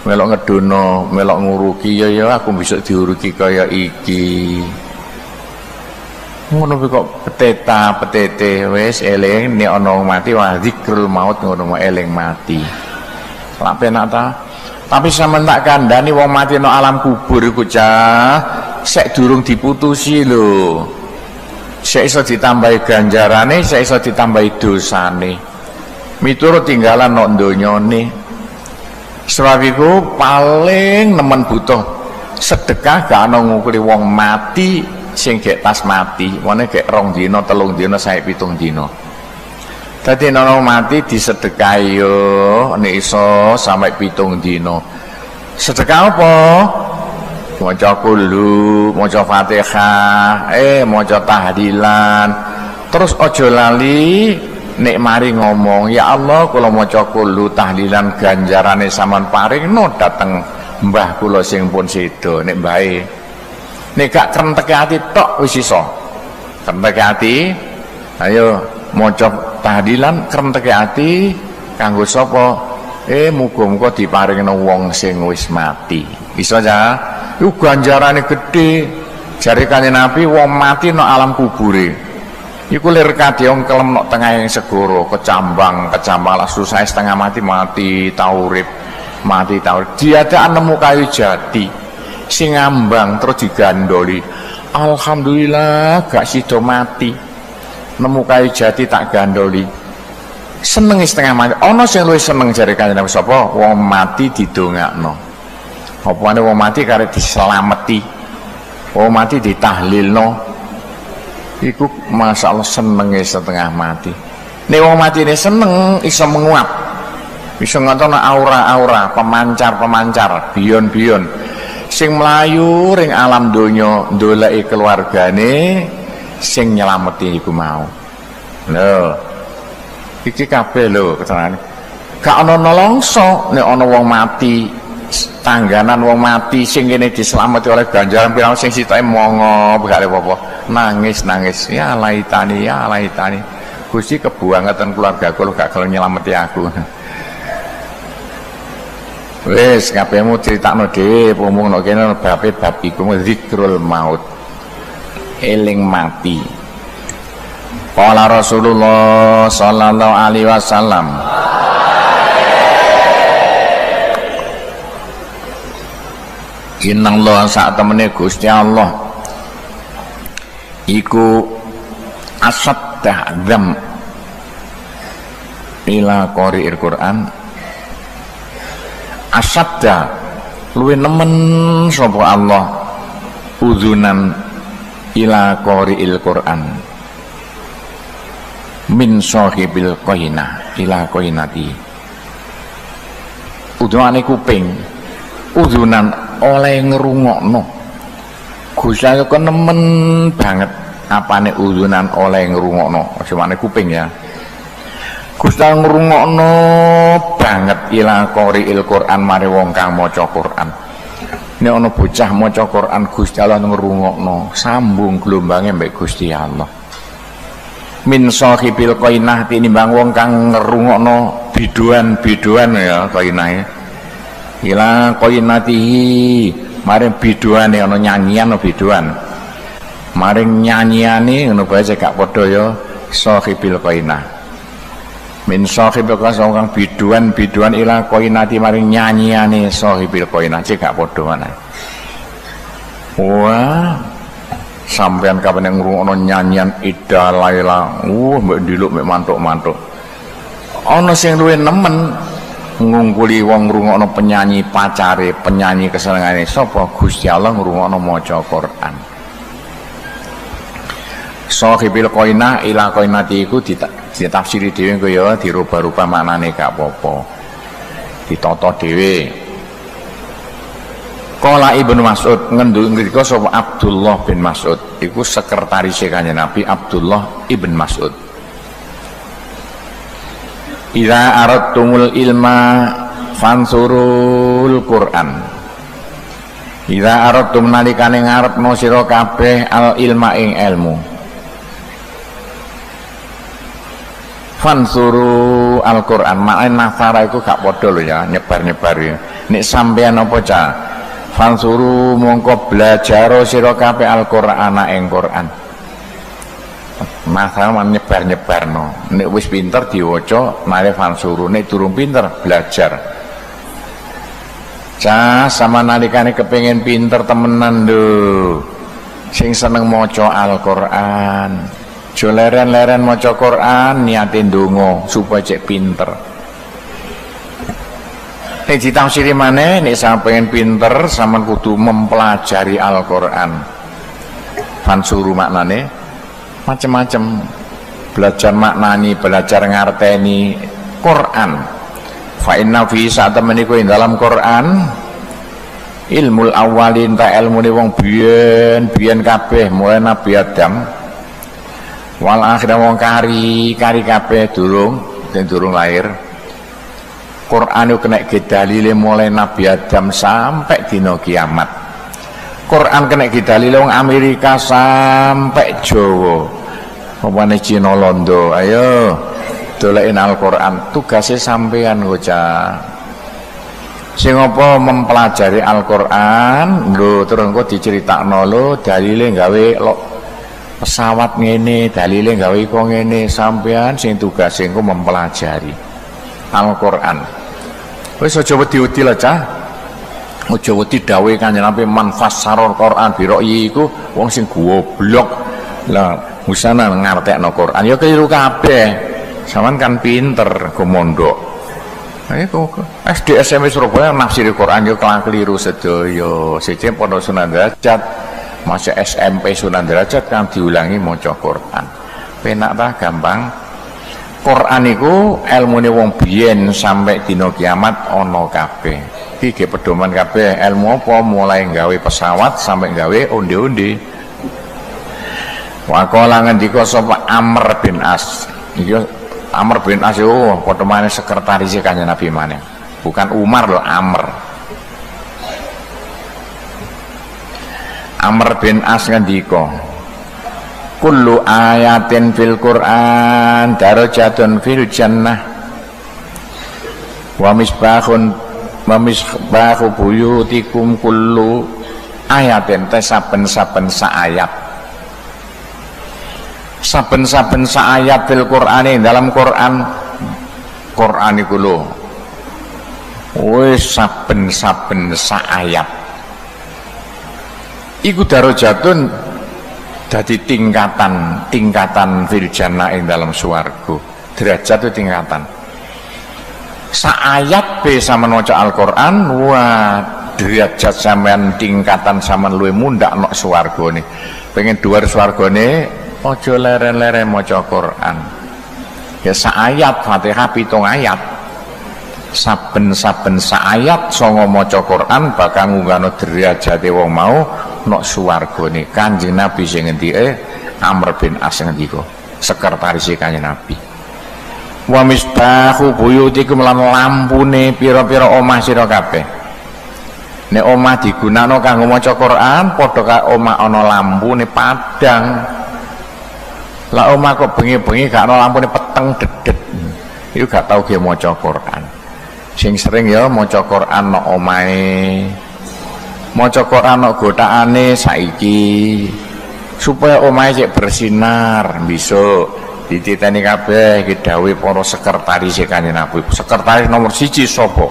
Melok ngedono, melok nguruki ya aku bisa diuruki kaya iki. Ngono kok petete wis eling nek ana mati wah zikrul maut ngono eling mati. Lak penak ta? Tapi sampean tak kandhani wong mati nang alam kubur iku cah sek durung diputusi lho. Sek iso ditambahi ganjarane, sek iso ditambahi dosane. Miturut tinggalan nang donyane. Sebab itu paling nemen butuh sedekah gak ana ngukuli wong mati sing gek tas mati wone gek 2 dina 3 dina sae 7 dina. Dadi ana mati disedekahi yo nek iso sampai 7 dina. Sedekah apa? Maca kulhu, maca Fatihah, maca tahlilan. Terus aja lali nek mari ngomong ya Allah kula maca kulhu tahlilan ganjarane sampean paringno dateng mbah kula sing pun sedo nek mbahe nek gak krenteke ati tok wis iso krenteke ati ayo maca tahlilan krenteke ati kanggo sapa muga-muga diparingno wong sing wis mati iso ja iku ganjarane gedhe jare Kanjeng Nabi wong mati nang alam kubure iku lir kadheong kelem nok tengahing segara kecambang lah susah setengah mati taurip diadakan nemu kayu jati sing ngambang terus digandoli alhamdulillah gak sida mati nemu kayu jati tak gandoli seneng setengah mati ana sing luwih seneng jare Kanjeng Nabi sapa wong mati didongakno opane wong mati karep diselameti wong mati ditahlilno iku masyaallah senenge setengah mati. Nek wong mati ini seneng iso menguap. Iso ngono aura-aura, pemancar, biyon-biyon. Sing mlayu ring alam donya ndoleki keluargane sing nyelameti iku mau. Lho. Iki kabeh lho ketenane. Gak ana nolongso nek ana wong mati, tangganan wong mati sing kene diselametke oleh ganjaran pirang sing sitoke mongo gak apa-apa. Nangis ya laitani Gusti kebuangeten keluarga kula gak gelem nyelameti aku wis kabehmu critakno dhewe pomongno kene bab iku zikrul maut eling mati. Qala Rasulullah sallallahu alaihi wasallam innallaha sak temene Gusti Allah iku asadda dzam ila qari'il Quran asadda luwih nemen sapa Allah uzunan ila qari'il Quran min sahibil qainah ila qainati udhane kuping uzunan oleh ngrungokno Gusti Allah kok nemen banget apane uzunan oleh ngrungokno aja mane kuping ya Gusti Allah ngrungokno banget ila qari'il Quran mari wong kang maca Quran nek ana bocah maca Quran Gusti Allah ngrungokno sambung glombange mbek Gusti Allah min sahibil qainah tinimbang wong kang ngrungokno biduan ya qainahe ila qainatihi maring biduane ana nyanyian ana biduan maring nyanyiane ngono bae gak padha ya sahibil qainah min sahibil qainah kang biduan ila qainati maring nyanyiane sahibil qainah gak padha mana wah sampean kapan yang ngrungokno nyanyian Ida Laila mbek ndiluk mbek mantuk-mantuk ana sing luwih nemen ngungkuli wong ngrungokno penyanyi pacare penyanyi kesenengane sapa Gusti Allah ngrungokno maca Quran sahibil qainah ila qainati iku ditafsiri dhewe engko ya dirubah-rubah maknane gak apa-apa ditata dhewe Qala Ibnu Mas'ud ngendika sapa Abdullah bin Mas'ud iku sekretaris Kanjeng Nabi Abdullah ibn Mas'ud. Idza aradtumul ilma fansurul Qur'an. Idza aradtum nalikane ngarepno sira kabeh al ilma ing ilmu. Fansuru Al-Qur'an, maknane nasara iku gak padha lho ya, nyebar-nyebar ya. Nek sampean apa cah? Fansuru mongko belajar sira kabeh Al-Qur'an ing Qur'an. Nasara nyebar-nyebarno. Nek wis pinter diwaca, mare fansuru. Nek durung pinter belajar. Cah sama nalikane kepengin pinter temenan lho. Sing seneng maca Al-Qur'an. Jo leren-leren maca Quran niate ndonga supaya cek pinter. Nek ditafsiri maneh nek sampeyan pinter sampean kudu mempelajari Al-Qur'an. Fansuru maknane macam-macam. Belajar maknani, belajar ngarteni Quran. Fa inna fi sa'tamaniku ing dalam Quran ilmul awalin ta ilmune wong biyen kabeh mulai Nabi Adam wal akhirah wong kari kabeh durung lahir. Quran itu kena dalile mulai Nabi Adam sampai dina kiamat. Quran kena dalile wong Amerika sampai Jawa. Popane Cina Londo, ayo dolekin Al-Quran. Tugasnya sampean bocah. Sing apa mempelajari Al-Quran, lho terus engko diceritakno lho dalile gawe pesawat ngene, dalile gawe kok ngene, sampean sing tugas engko mempelajari Al-Qur'an. Wis aja wedi-wedi lah cah. Aja wedi dawuhe Kanjeng Nabi man fassarul Qur'an bi ra'yi iku wong sing goblok. Lah, usana ngartekno Qur'an ya keliru kabeh. Sampean kan pinter go mondok. Ayo SD SMP Surabaya nafsiri Qur'an yo keliru sedaya. Siji Pondok Sunan Derajat masih SMP Sunan Derajat kan diulangi maca Quran. Penak ta gampang. Quran iku ilmune wong biyen sampai dina kiamat ana kabeh. Iki pedoman kabeh ilmu apa mulai gawe pesawat sampai gawe onde-onde. Wa qala ngendika sapa Amr bin As. Iki Amr bin As yo padha maneh sekretaris Kanjeng Nabi maneh. Bukan Umar lho, Amr. Amr bin As ngendika kullu ayatin fil Qur'an darajatun fil jannah wa misbahu buyutikum kullu ayatin saben-saben saayat saben-saben saayat fil Qur'an dalam Qur'an iku lho wis saben-saben saayat iku darajatun dadi tingkatan fil jannah ing dalam swarga. Derajat itu tingkatan. Saayat be sama maca Al-Qur'an, wah derajat sampean tingkatan sampean luwih mundhak nok swargane. Pengen dhuwur swargane aja leren-leren maca Qur'an. Ya saayat Fatihah 7 ayat. Saben-saben saayat songo maca Quran bakal ngunggahno derajate wong mau nok swargane. Kanjeng Nabi sing ngendike Amr bin As ngendika sekretaris Kanjeng Nabi. Wa misbahu buyutikum lan lampune pira-pira omah sira kabeh. Nek omah digunakno kanggo maca Quran padha karo omah ana lampune padang. Lah omah kok bengi-bengi gak ana lampune peteng dedet. Iku gak tau ge maca Quran. Sing sering ya maca Quran nok omahe, maca Quran nok gotakane saiki supaya omahe cek bersinar besok dititeni kabeh iki dawuh para sekretaris Kanjeng Nabi. Sekretaris nomor 1 sapa?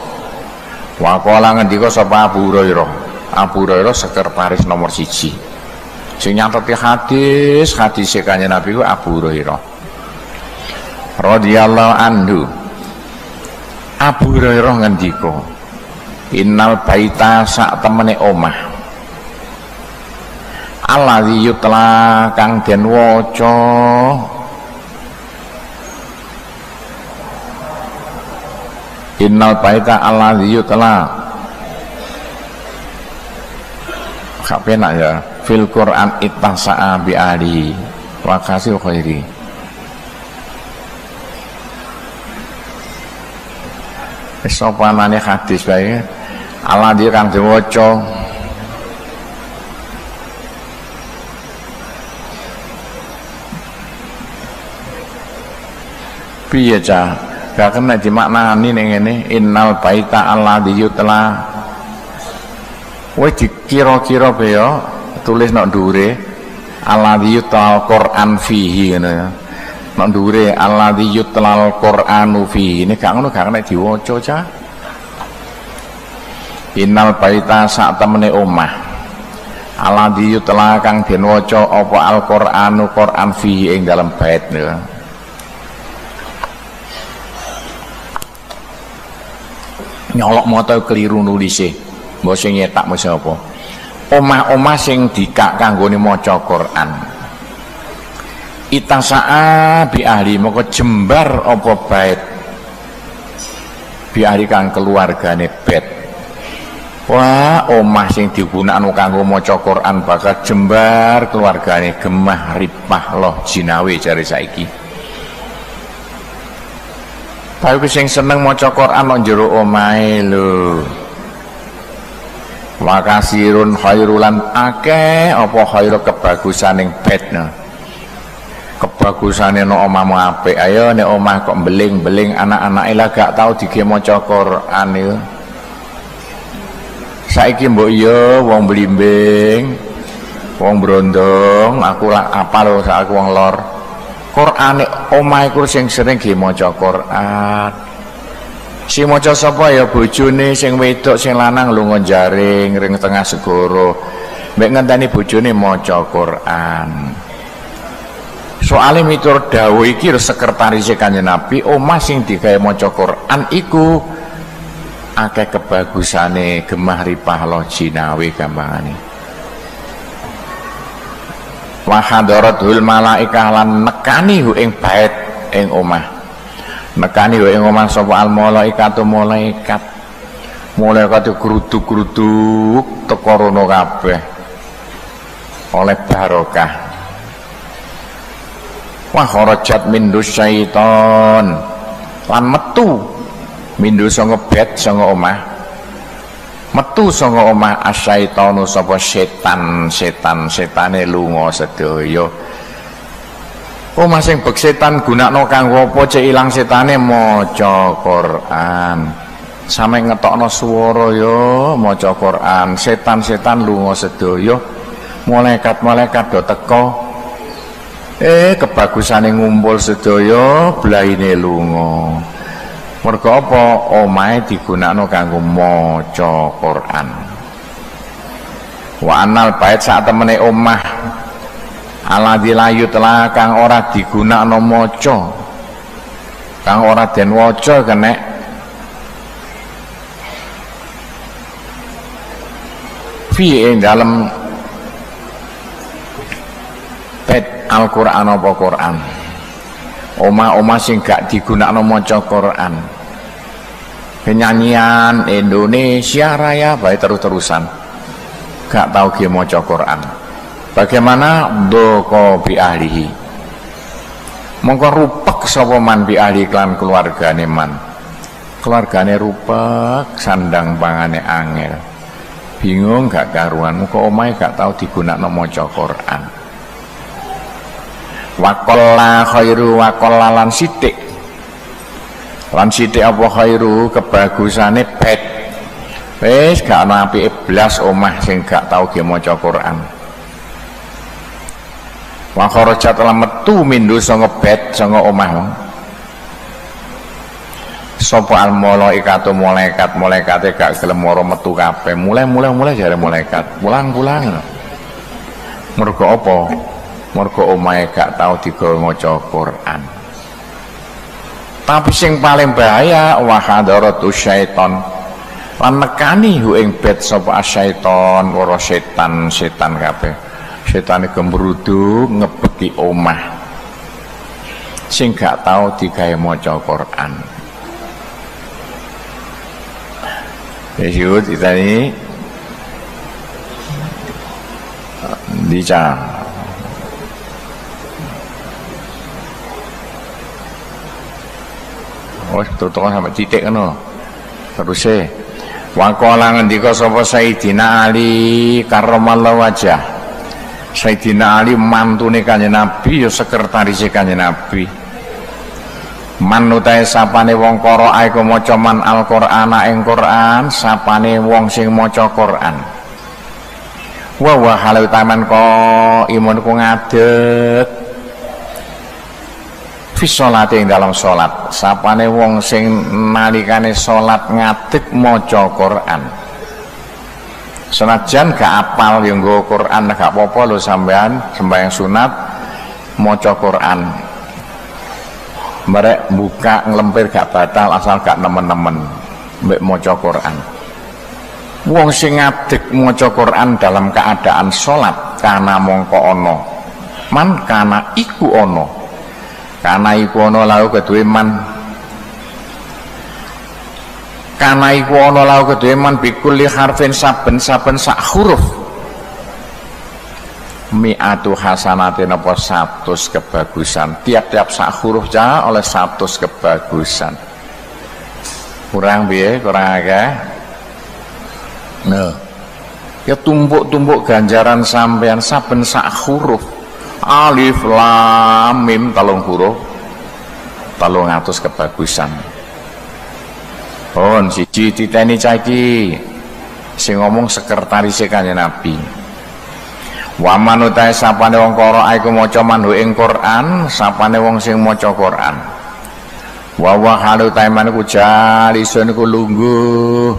Wa qala ngendika sapa Abu Hurairah sekretaris nomor 1. Sing nyateti hadis Kanjeng Nabi ku Abu Hurairah radhiyallahu anhu. Abu Hurairah ngendika innal baita sak temene omah alladzi yutla kang den waca innal baita alladzi yutla gak penak ya. Fil Quran ittasa'a bi ali wa kasil khairi. Wis sopanane hadis bae Allah di kang diwaca piye cah gak kena dimaknani ning ngene innal baita alladzi yutla wis dikira-kira be yo tulis nok ndure alladzi yutla Quran fihi ngono ya nok ndure alladzi yutla Quranu fihi ini gak ngono gak kena diwaca cah innal baita sak temene omah alladzi yutla kang den waca apa Al-Qur'anu Qur'an fihi ing dalam bait niku nyolok moto keliru nulise mbok sing nyetak mesti apa omah-omah sing dikak kanggone maca Quran itasaa bi ahli moko jembar apa bait bi ahli kang keluargane bait wah omah sing digunakno kanggo maca Quran bakal jembar keluargane gemah ripah loh jinawe jare saiki. Tapi sing seneng maca Quran nang jero omahe lho. Wakasirun khairulan akeh apa khairu kebagusan ning bedna. Kebagusane no omahmu apik. Ayo nek omah kok beling-beling anak-anake lah gak tau dige maca Quran iku. Saiki mbok iya wong blimbing, wong brondong, aku lak apa lho sak aku wong lor. Qur'ane omahe ku sing sering ge maca Qur'an. Sing maca sapa ya bojone sing wedok sing lanang lunga jaring ring tengah segara. Mek ngenteni bojone maca Qur'an. Soale miturut dawuh iki sekretaris Kanjeng Nabi, omah sing digawe maca Qur'an iku akeh kebagusane gemah ripah lo jinawe gampangane. Wa hadaratul malaikah lan nekani hu ing bait ing omah nekani hu ing omah sapa al malaikatu malaikat gruduk-gruduk teko rono kabeh oleh barokah wa kharajat mindu syaiton lan metu mindu sanga bait sanga omah metu sanga omah asyaitonu sapa setane lunga sedaya. Omah sing bek setan gunakno kanggo apa cek ilang setane maca Quran. Sampe ngetokno swara ya maca Quran, setan-setan lunga sedaya. Malaikat-malaikat do teka. Kebagusane ngumpul sedaya, blaine lunga. Mergo apa omahe digunakno kanggo maca Quran. Wa anal bait sak temene omah alladzi la yutla kang ora digunakno maca. Kang ora den waca kenek fi ing dalem bait Al-Qur'an apa Qur'an. Omah-omah sing gak digunakno maca Quran. Penyanyian Indonesia Raya bae terus-terusan. Gak tau ge maca Quran. Bagaimana doko bi ahlihi. Mongko rupek sapa man bi ahli klan keluargane man. Keluargane rupek, sandang pangane angel. Bingung gak karuan, muga omahe gak tau digunakno maca Quran. Wakolla khairu wakolla lan sithik apa khairu kebagusane bait wis gak ana apike blas omah sing gak tau ge maca Quran. Wa kharajat lan metu mindu sanga bait sanga omah sapa al malaikatu malaikate gak gelem mara metu kabeh mulai jare malaikat pulang mergo apa mergo omahe gak tau digawe maca Quran. Tapi sing paling bahaya wa hadaratus syaiton lan nekani hu ing bait sapa syaiton ora setan kabeh. Setane gembruduk ngebeki omah sing gak tau digawe maca Quran. Yesus itani Dica. Oh, tutup sampai titik kan? Terus waqala ngendika sapa Sayyidina Ali karramallahu wajah. Sayyidina Ali mantune Kanjeng Nabi ya sekretaris Kanjeng Nabi. Manutahe sapane wong qara iku maca man Al-Qur'ana ing Qur'an, sapane wong sing maca Qur'an. Wa halu taman ko imun ku ngadeg fi sholati ing dalam salat, sapane wong sing nalikane salat ngadeg maca Qur'an. Senajan gak apal yo nggo Qur'an gak apa-apa lho sampean sembahyang sunat maca Qur'an. Merek buka nglempir gak batal asal gak nemen-nemen mbek maca Quran. Wong sing ngadeg maca Quran dalam keadaan salat kana mongko ana. Man kana iku ana. Kana iku ana lau kedue man. Kana iku ana lau kedue man bikulli harfin saben-saben sak huruf. Mi'atu hasanatin apa 100 kebagusan, tiap-tiap sak huruf ja oleh 100 kebagusan. Kurang piye? Kurang akeh. Nah, ya tumpuk-tumpuk ganjaran sampean saben sak huruf. Alif lam mim 3 huruf 300 kebagusan. Pun siji titeni caki sing ngomong sekretaris Kanjeng Nabi. Wa manutahe sapane wong qara iku maca manhu ing Quran, sapane wong sing maca Quran. Wa halu taiman ku jalisun ku lungguh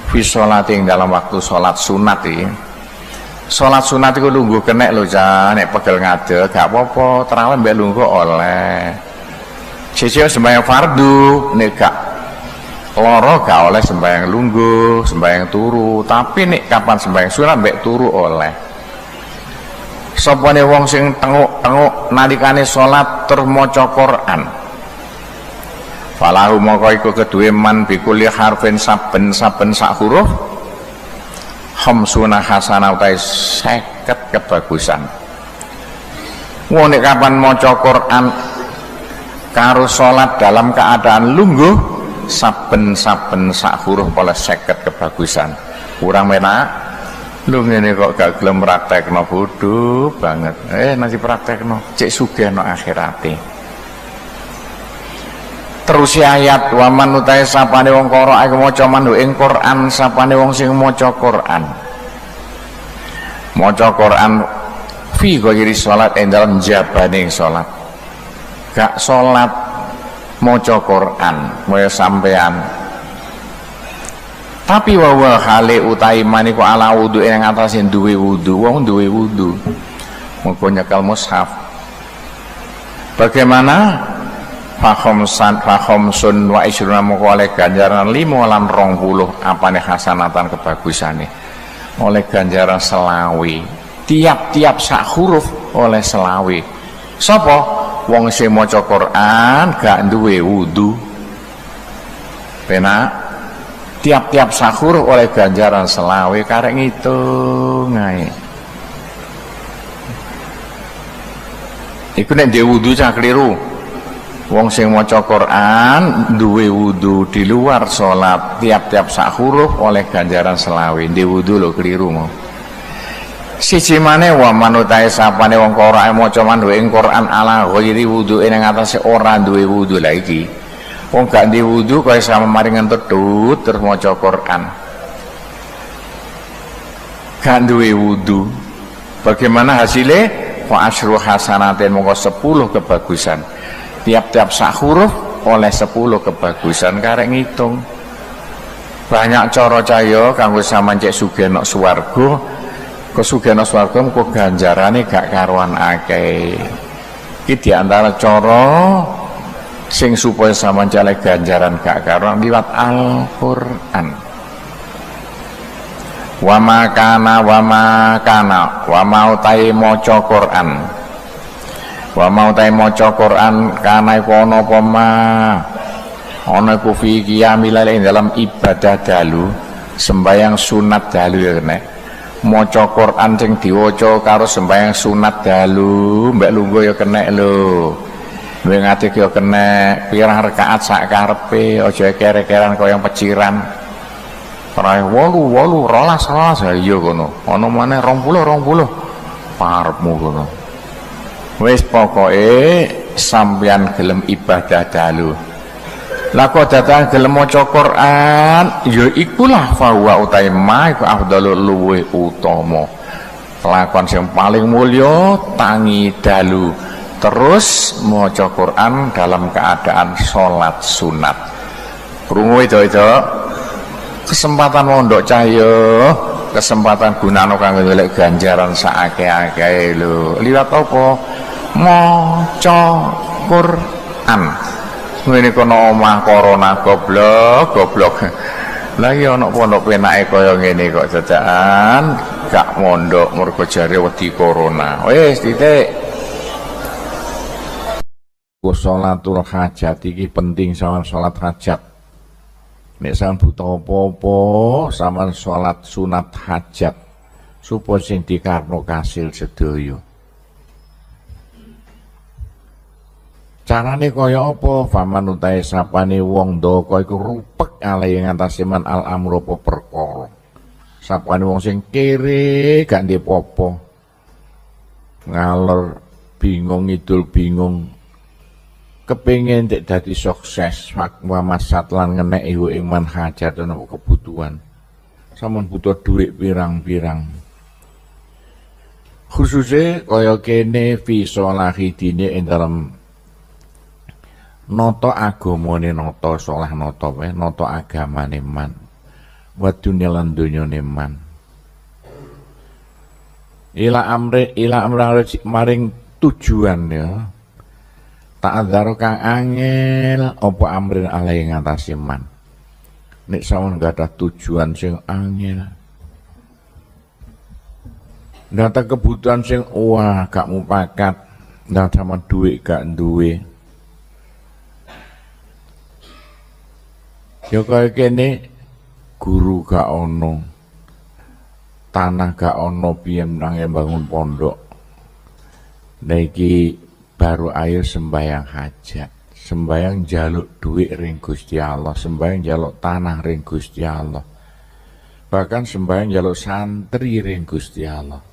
fi sholati ing dalam waktu salat sunat iki. Salat sunat iku lungguh kenek lho Cah, nek pegel ngadeg gak apa-apa, tarawih mbek lungguh oleh. Siji sembahyang fardu nek gak loro gak oleh sembahyang lungguh, sembahyang turu, tapi nek kapan sembahyang sunat mbek turu oleh. Sapane wong sing tenguk-tenguk nalikane salat tur maca Quran. Falahu moko iku kedue man bikulli harfin saben-saben sak huruf khamsuna hasanah utai 50 kebagusan. Wong nek kapan maca Quran karo salat dalam keadaan lungguh saben-saben sak huruf oleh 50 kebagusan. Kurang menak. Lu ngene kok gak gelem praktekno bodoh banget. Nanti praktekno cek sugih no akhirate. Terus ayat wa man utahe sapane wong qara iku maca manhu ing Quran, sapane wong sing maca Quran. Maca Quran fi ghairi salat ing dalem jabaning salat. Gak salat maca Quran kaya sampean. Tapi wawa hale utai maniku ala wudu yang ngatasin duwe wudu, wong duwe wudu mengko nyekel mushaf. Bagaimana? Fahomsun wa isruna mengko oleh ganjaran 5 lan 20 apane hasanatan kebagusane. Oleh ganjaran selawi. Tiap-tiap sak huruf oleh selawi. Sapa? Wong sing maca Quran gak duwe wudu. Penak tiap-tiap sahur oleh ganjaran selawe karek ngitung ae. Iku nek dhewe wudu cah kliru. Wong sing maca Quran duwe wudu di luar salat tiap-tiap sahur oleh ganjaran selawe. Dhewe wudu lho kliru mau. Siji maneh wa manutahe sapane wong qara maca manhu ing Quran ala ghairi wudu ing atase ora duwe wudu la iki. Wong gak di wudu kaya sama maringan tetut terus maca Quran. Gak duwe wudu. Bagaimana hasilnya? Fa asyru hasanatin mongko 10 kebagusan. Tiap-tiap sak huruf oleh 10 kebagusan karek ngitung. Banyak cara cahya kanggo sampean cek sugih nok swarga. Kesugih nok swarga mengko ganjarane gak karuan akeh. Iki di antara cara sing supaya sampean calek ganjaran gak karuan liwat Al-Qur'an. Wa makana wa mautai maca Qur'an. Wa mautai maca Qur'an kana iku ana apa ma. Ana iku fi qiyamil lail dalam ibadah dalu, sembayang sunat dalu ya nek. maca Quran sing diwaca karo sembahyang sunat dalu mbek lungguh ya kenek lho. Duwe ngatik ya kenek, pirang rakaat sak karepe, aja kere-keran kaya peciran. Ora 8 12 iya kono. Ana maneh 20 parepmu kono. Wis pokoke sampeyan gelem ibadah dalu. Lah kok datang gelem maca Quran, ya ikulah fawa utahe ma iku afdhalul luwih utama. Lakon sing paling mulya tangi dalu. Terus maca Quran dalam keadaan sholat sunat. Krungu itu kesempatan mondok cahya, kesempatan gunakno kanggo golek ganjaran saakeh-akeh lho. Liwat apa? Maca Quran. Ngene kono omah corona goblok. Lah iya ana pondok penake kaya ngene kok dadakan gak mondok mergo jare wedi corona. Wis titik. Sholatul hajat iki penting sama sholat hajat. Nek sampeyan buta apa-apa, sampeyan sholat sunat hajat supaya sing dikarno kasil sedaya. Carane kaya apa? Faman utahe sapane wong ndaka iku rupek alai ngatasi man al amru apa perkara. Sapane wong sing kere gak ndek apa-apa. Ngalor bingung ngidul bingung. Kepingin tidak dadi sukses masat lan ngenek iku ing manhajat ana kebutuhan. Sampun butuh duit pirang-pirang. Khususnya kaya kene fi sholahi dine ing dalem nata agamane nata saleh nata wae nata agamane man. Wa dunya lan dunyane man. Ila amre maring tujuan ya. Ta'adzaro kang angel apa amrin alai ngatasi man. Nek sampun gak ada tujuan sing angel, data kebutuhan sing wah gak mupakat, data sama duit gak duwe. Ya kaya kene guru gak ono, tanah gak ono piyen nang bangun pondok. Niki baru ayo sembayang hajat, sembayang jaluk duit ring Gusti Allah, sembayang jaluk tanah ring Gusti Allah, bahkan sembayang jaluk santri ring Gusti Allah.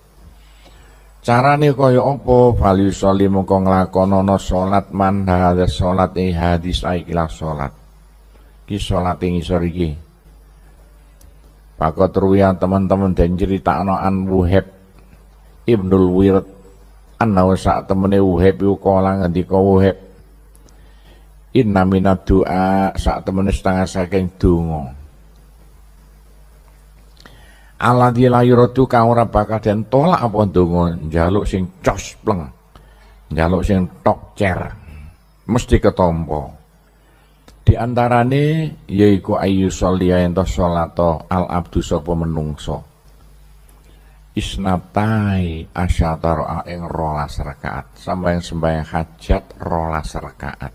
Carane kaya apa? Fali sholli mongko nglakonana salat man hadza salat hadis aikilah salat. Ki salat ing isor iki. Pakot ruwiyan teman-teman den critakno an Wuhaib Ibnul Wird ana sak temene Wuhaib iku kala ngendika Wuhaib inna minad du'a sak temene setengah saking donga alladzi la yuradu kang ora bakal den tolak apa donga njaluk sing cospleng njaluk sing tok cer mesti ketampa di antarane yaiku ayu sholliya ento salata al abdu sapa menungso isnatai asyatara ing 12 rakaat sembahyang hajat 12 rakaat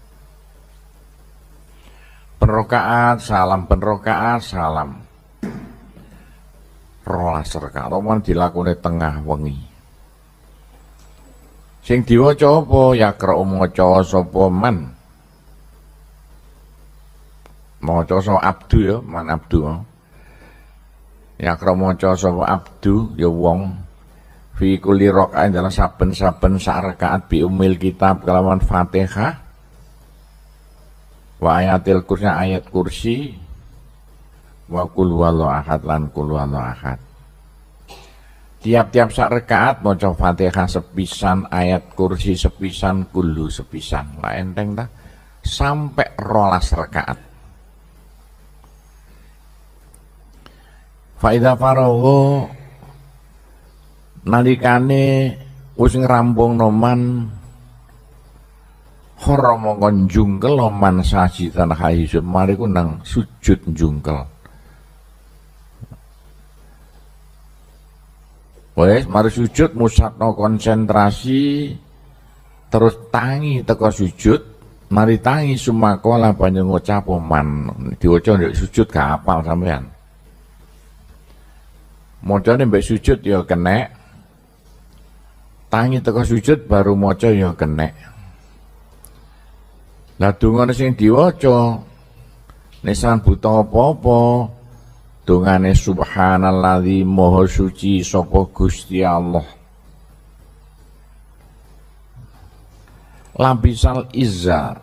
penrokaat salam 12 rakaat omong dilakone tengah wengi sing diwaca apa yakra maca sapa man maca sapa abdu ya man abdu ya kramaca sapa abdu ya wong fi kulli rakaat dalam saben-saben sak rakaat bi umil kitab kelawan Fatihah wa ayatil kursi ayat kursi wa qul huwallahu ahad lan qul huwallahu ahad. Tiap-tiap sak rakaat maca Fatihah sepisan, ayat kursi sepisan, kulhu sepisan. Lah enteng ta sampai 12 rakaat. Faida faragha nalikane wis ngrampung noman khara mongko njungkel man sajidan haizun mari ku nang sujud njungkel. Wes mari sujud musatno konsentrasi terus tangi teko sujud mari tangi sumakola banyu ngucap man diwaca ndek sujud gak hafal sampean. Macane mbek sujud ya kenek. Tangi teko sujud baru maca ya kenek. Lah dongane sing diwaca nek sampeyan buta apa-apa, dongane subhanalladzi maha suci sapa Gusti Allah. Labisal izza,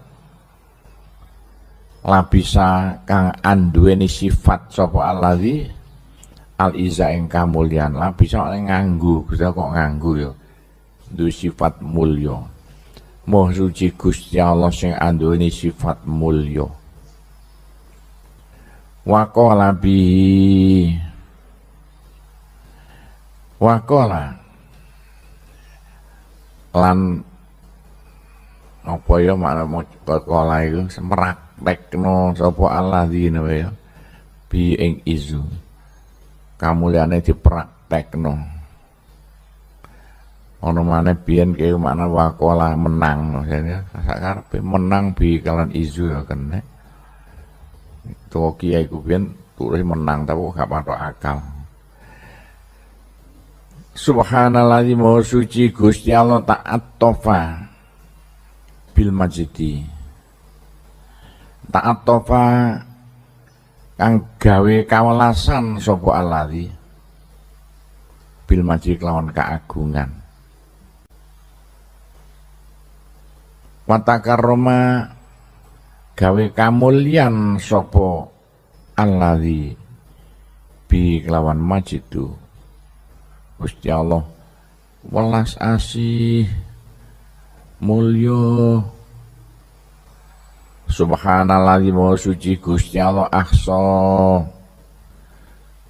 labisa kang anduweni sifat sapa alladzi al izza ing kamulyan. Labisa nganggo, Gusti kok nganggo ya. Duwe sifat mulya. Maha suci Gusti Allah sing anduweni sifat mulya. Waqala lan apa ya makna waqala iku mraktekno sapa alladzina ya bi ing izu kamulyane dipraktekno. Ono maneh biyen ke makna waqala menang, maksudnya sakarepe menang bi kalan izu ya kene. Tuwa kiai ku biyen tulis menang tapi gak patok akal. Subhanallah maha suci Gusti Allah taat tofa bil majdi. Taat tofa kang gawe kawelasan sapa alladzi bil majdi kelawan keagungan. Watakarroma gawe kamulyan sapa alladzi bi kelawan majidu Gusti Allah welas asih mulya. Subhanalladzi maha suci Gusti Allah ahsa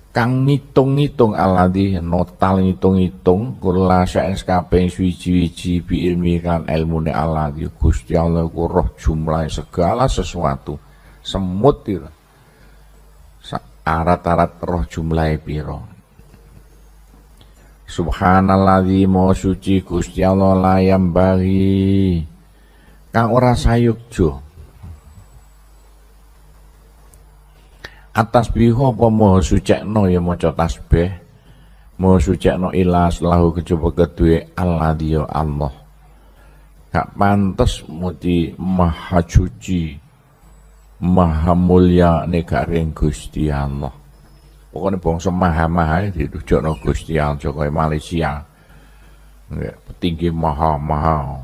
kang ngitung-ngitung alladzi notal ngitung-ngitung kula saen kabeh suci-suci bi ilmi kan ilmune alladzi Gusti Allah ku roh jumlah segala sesuatu semut itu arat-arat roh jumlah piro. Subhanalladzi maha suci Gusti Allah layam bagi kang ora sayukjo atas biho apa maha sucekno ya maca tasbih maha sucekno ilas lahu kejaba kedue alladzi ya Allah gak pantes muti maha suci maha mulya nek gak ring Gusti Allah. Pokoknya bangsa maha-maha ditujukno Gusti Allah kaya Malaysia. Petinggi maha-maha.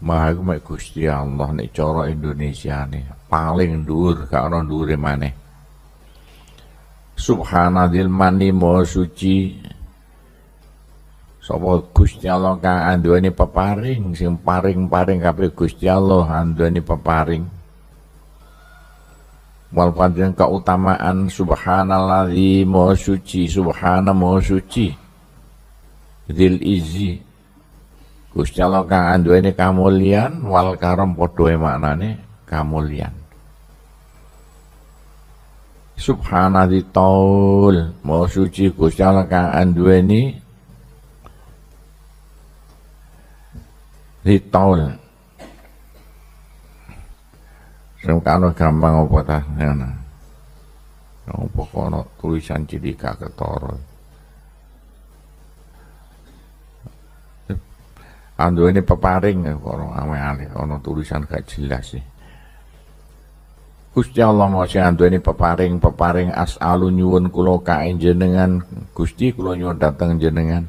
Maha iku mek Gusti Allah nek cara Indonesia nih paling dhuwur gak ana dhuwure maneh. Subhanadzil mani maha suci sapa Gusti Allah kang anduweni peparing sing paring-paring kabeh Gusti Allah anduweni peparing. Wal panjenengan keutamaan subhanalladzi maha suci subhana maha suci dzil izzi Gusti Allah kang anduweni kamulyan wal karam padha maknane kamulyan. Subhanalladzi taul maha suci Gusti Allah kang anduweni taul. Sing kano gampang apa ta ngono. Apa kono tulisan cilik gak ketara. Anduweni peparing karo ame-ame ana tulisan gak jelas sih. Gusti Allah mau sing anduweni peparing as'alu nyuwun kula kae jenengan Gusti kula nyuwun dhateng jenengan.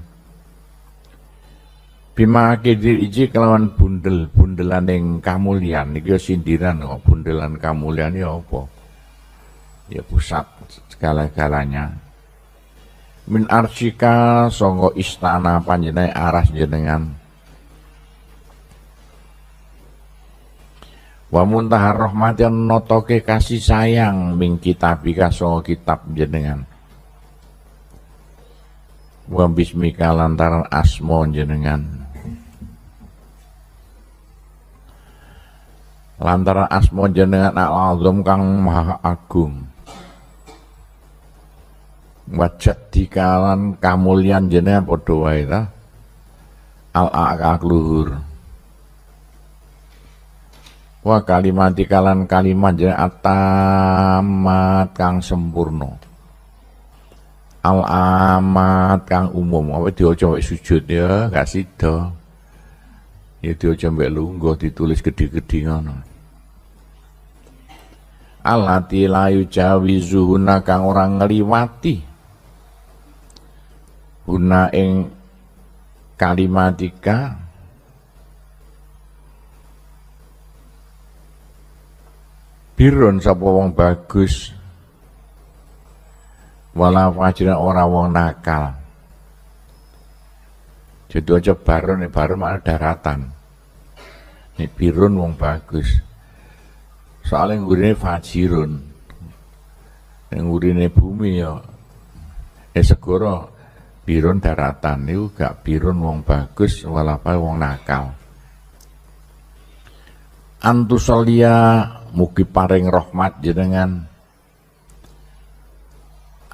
Bima kidir iji kelawan bundelan yang kamulyan iki sindiran kok bundelan kamulyan ya apa ya pusat segala-galanya min arsika sangga istana panjenengan aras jenengan wa muntahar rahmatin notoke kasih sayang min kitabika sangga kitab jenengan wa bismika lantaran asma jenengan lantaran asma jenengan al-azam kang maha agung wajat dikalan kamulyan jenengan padha wae ta al-a'la luhur wa kalimat dikalan kalimat jenengan atamat kang sempurna Al-amat kang umum, apa diwaca mbek sujud ya, gak sida. Ya diwaca mbek lungguh ditulis gede-gede ngono. Allati la yujawizuhuna kang ora ngliwati. Guna ing kalimatika birun sapa wong bagus. Wala fajran ora wong nakal. Jadi aja barun malah daratan. Ini birun wong bagus. Soalnya ngurine fajirun. Ngurine bumi ya. Segoro birun daratan niku gak birun wong bagus wala wong nakal. Antusolia mugi paring rahmat jenengan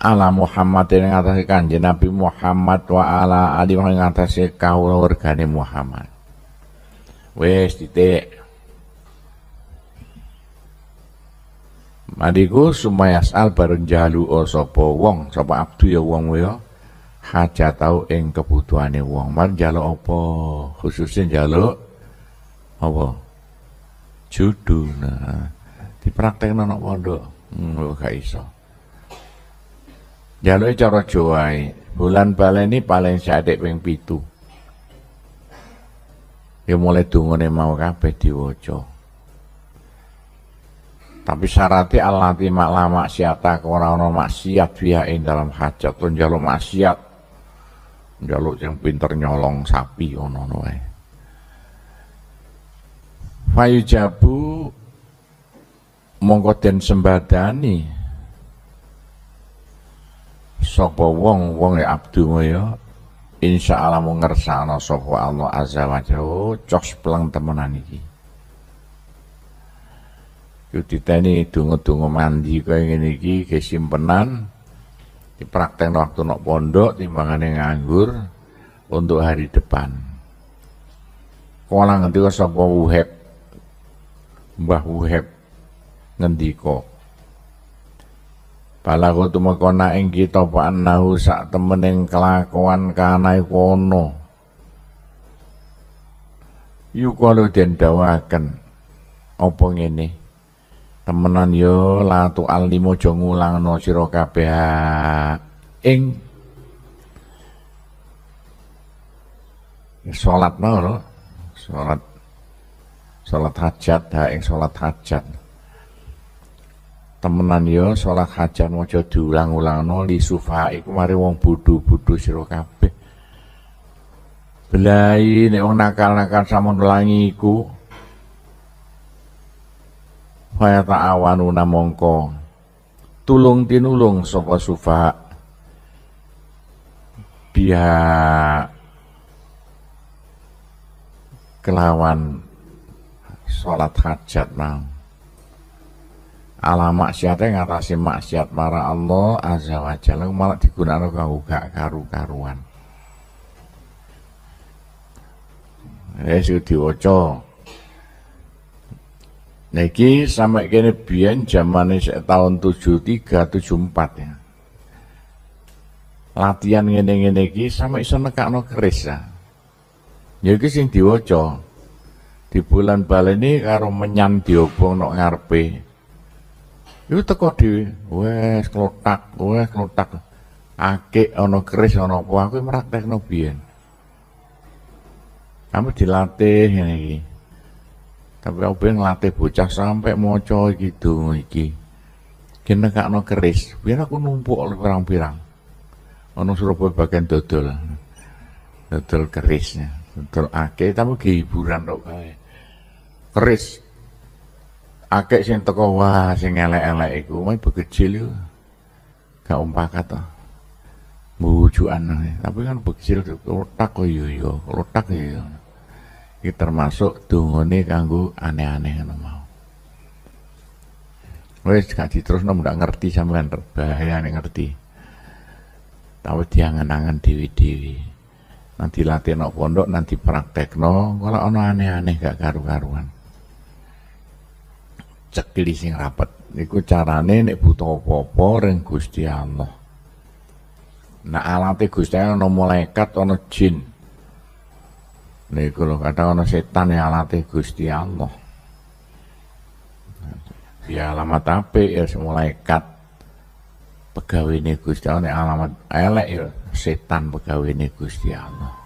ala Muhammad ing atase Kanjeng Nabi Muhammad wa ala ali ing atase kawula wargane Muhammad. Wis titik. Madiku sumayasal bareng jalu sapa wong, sapa abdu ya wong ya hajatau ing kebutuhane wong. Mar njaluk apa? Khususnya njaluk apa? Judu. Nah, dipraktekno nang pondok. Gak iso. Jaluke cara Jawa bulan baleni paling sithik ping 7. Ya mulai dungane mau kabeh diwaca. Tapi syaratnya allati makla maksiata ora ana maksiat fiha ing dalam hajat to njaluk maksiat. Njaluk sing pinter nyolong sapi ngono wae. Fayujabu mongko den sembadani sapa wong abdu ya insyaallah mung ngersakno sapa Allah azza wa jalla cos pelang temenan iki. Yo diteni donga-donga mandi kaya ngene iki ge simpenan dipraktekno waktu nok pondok timbangane nganggur untuk hari depan. Kala ngendika sapa Wuhab Mbah Wuhab ngendika Balaku tumekana ing kita pa annahu sak temening kelakuan kana iku ana. Yukalu den dawaken apa ngene. Temenan yo la tu alimu aja ngulangno sira kabeh ing salat no, salat hajat ing salat hajat. Temenan ya salat hajat aja diulang-ulangno li sufa iku mari wong bodho-bodho sira kabeh. Belai nek wong nakal-nakal sampun ulangi iku kaya ta'awanuna mongko tulung tinulung sapa sufa biha kelawan salat hajat mau. Ala maksiate ngatasi maksiat para Allah azza wa jalla malah digunakno kanggo gak karu-karuan. Wis diwaca. Niki sampai kene biyen zamane tahun 73 74 ya. Latihan ngene-ngene iki sampe iso nekakno keris ya. Ya iki sing diwaca. Di bulan baleni karo menyan diobong nok ngarepe. Itu teko dhewe, wes klotak. Akik ana keris ana apa aku praktekno biyen. Kamu dilatih ngene iki. Tapi aku ben nglatih bocah sampai maca iki donga iki. Ki nekakno keris, biyen aku numpuk pirang-pirang. Ana Surabaya bagian dodol. Dodol kerisnya, dodol akik tapi hiburan tok kae. Keris akeh sing teko wah sing elek-elek iku meh bekecil yo. Gak umpakat to. Bujukan tapi kan bekecil lotak kok yo lotak yo. Iki termasuk dongane kanggo aneh-aneh ngono mau. Wis gak diterusno ndak ngerti sampean bahaya nek ngerti. Tahu diangen-angen dewi-dewi. Nanti latih nok pondok nanti praktekno kalau ana aneh-aneh gak karu-karuan. Cekli sing rapet niku carane nek butuh apa-apa ring Gusti Allah. Nah alate Gusti Allah ana malaikat ana jin. Niku lho kadang ana setan ya alate Gusti Allah. Ya alamat apik ya malaikat. Pegawene Gusti Allah nek alamat elek ya setan pegawene Gusti Allah.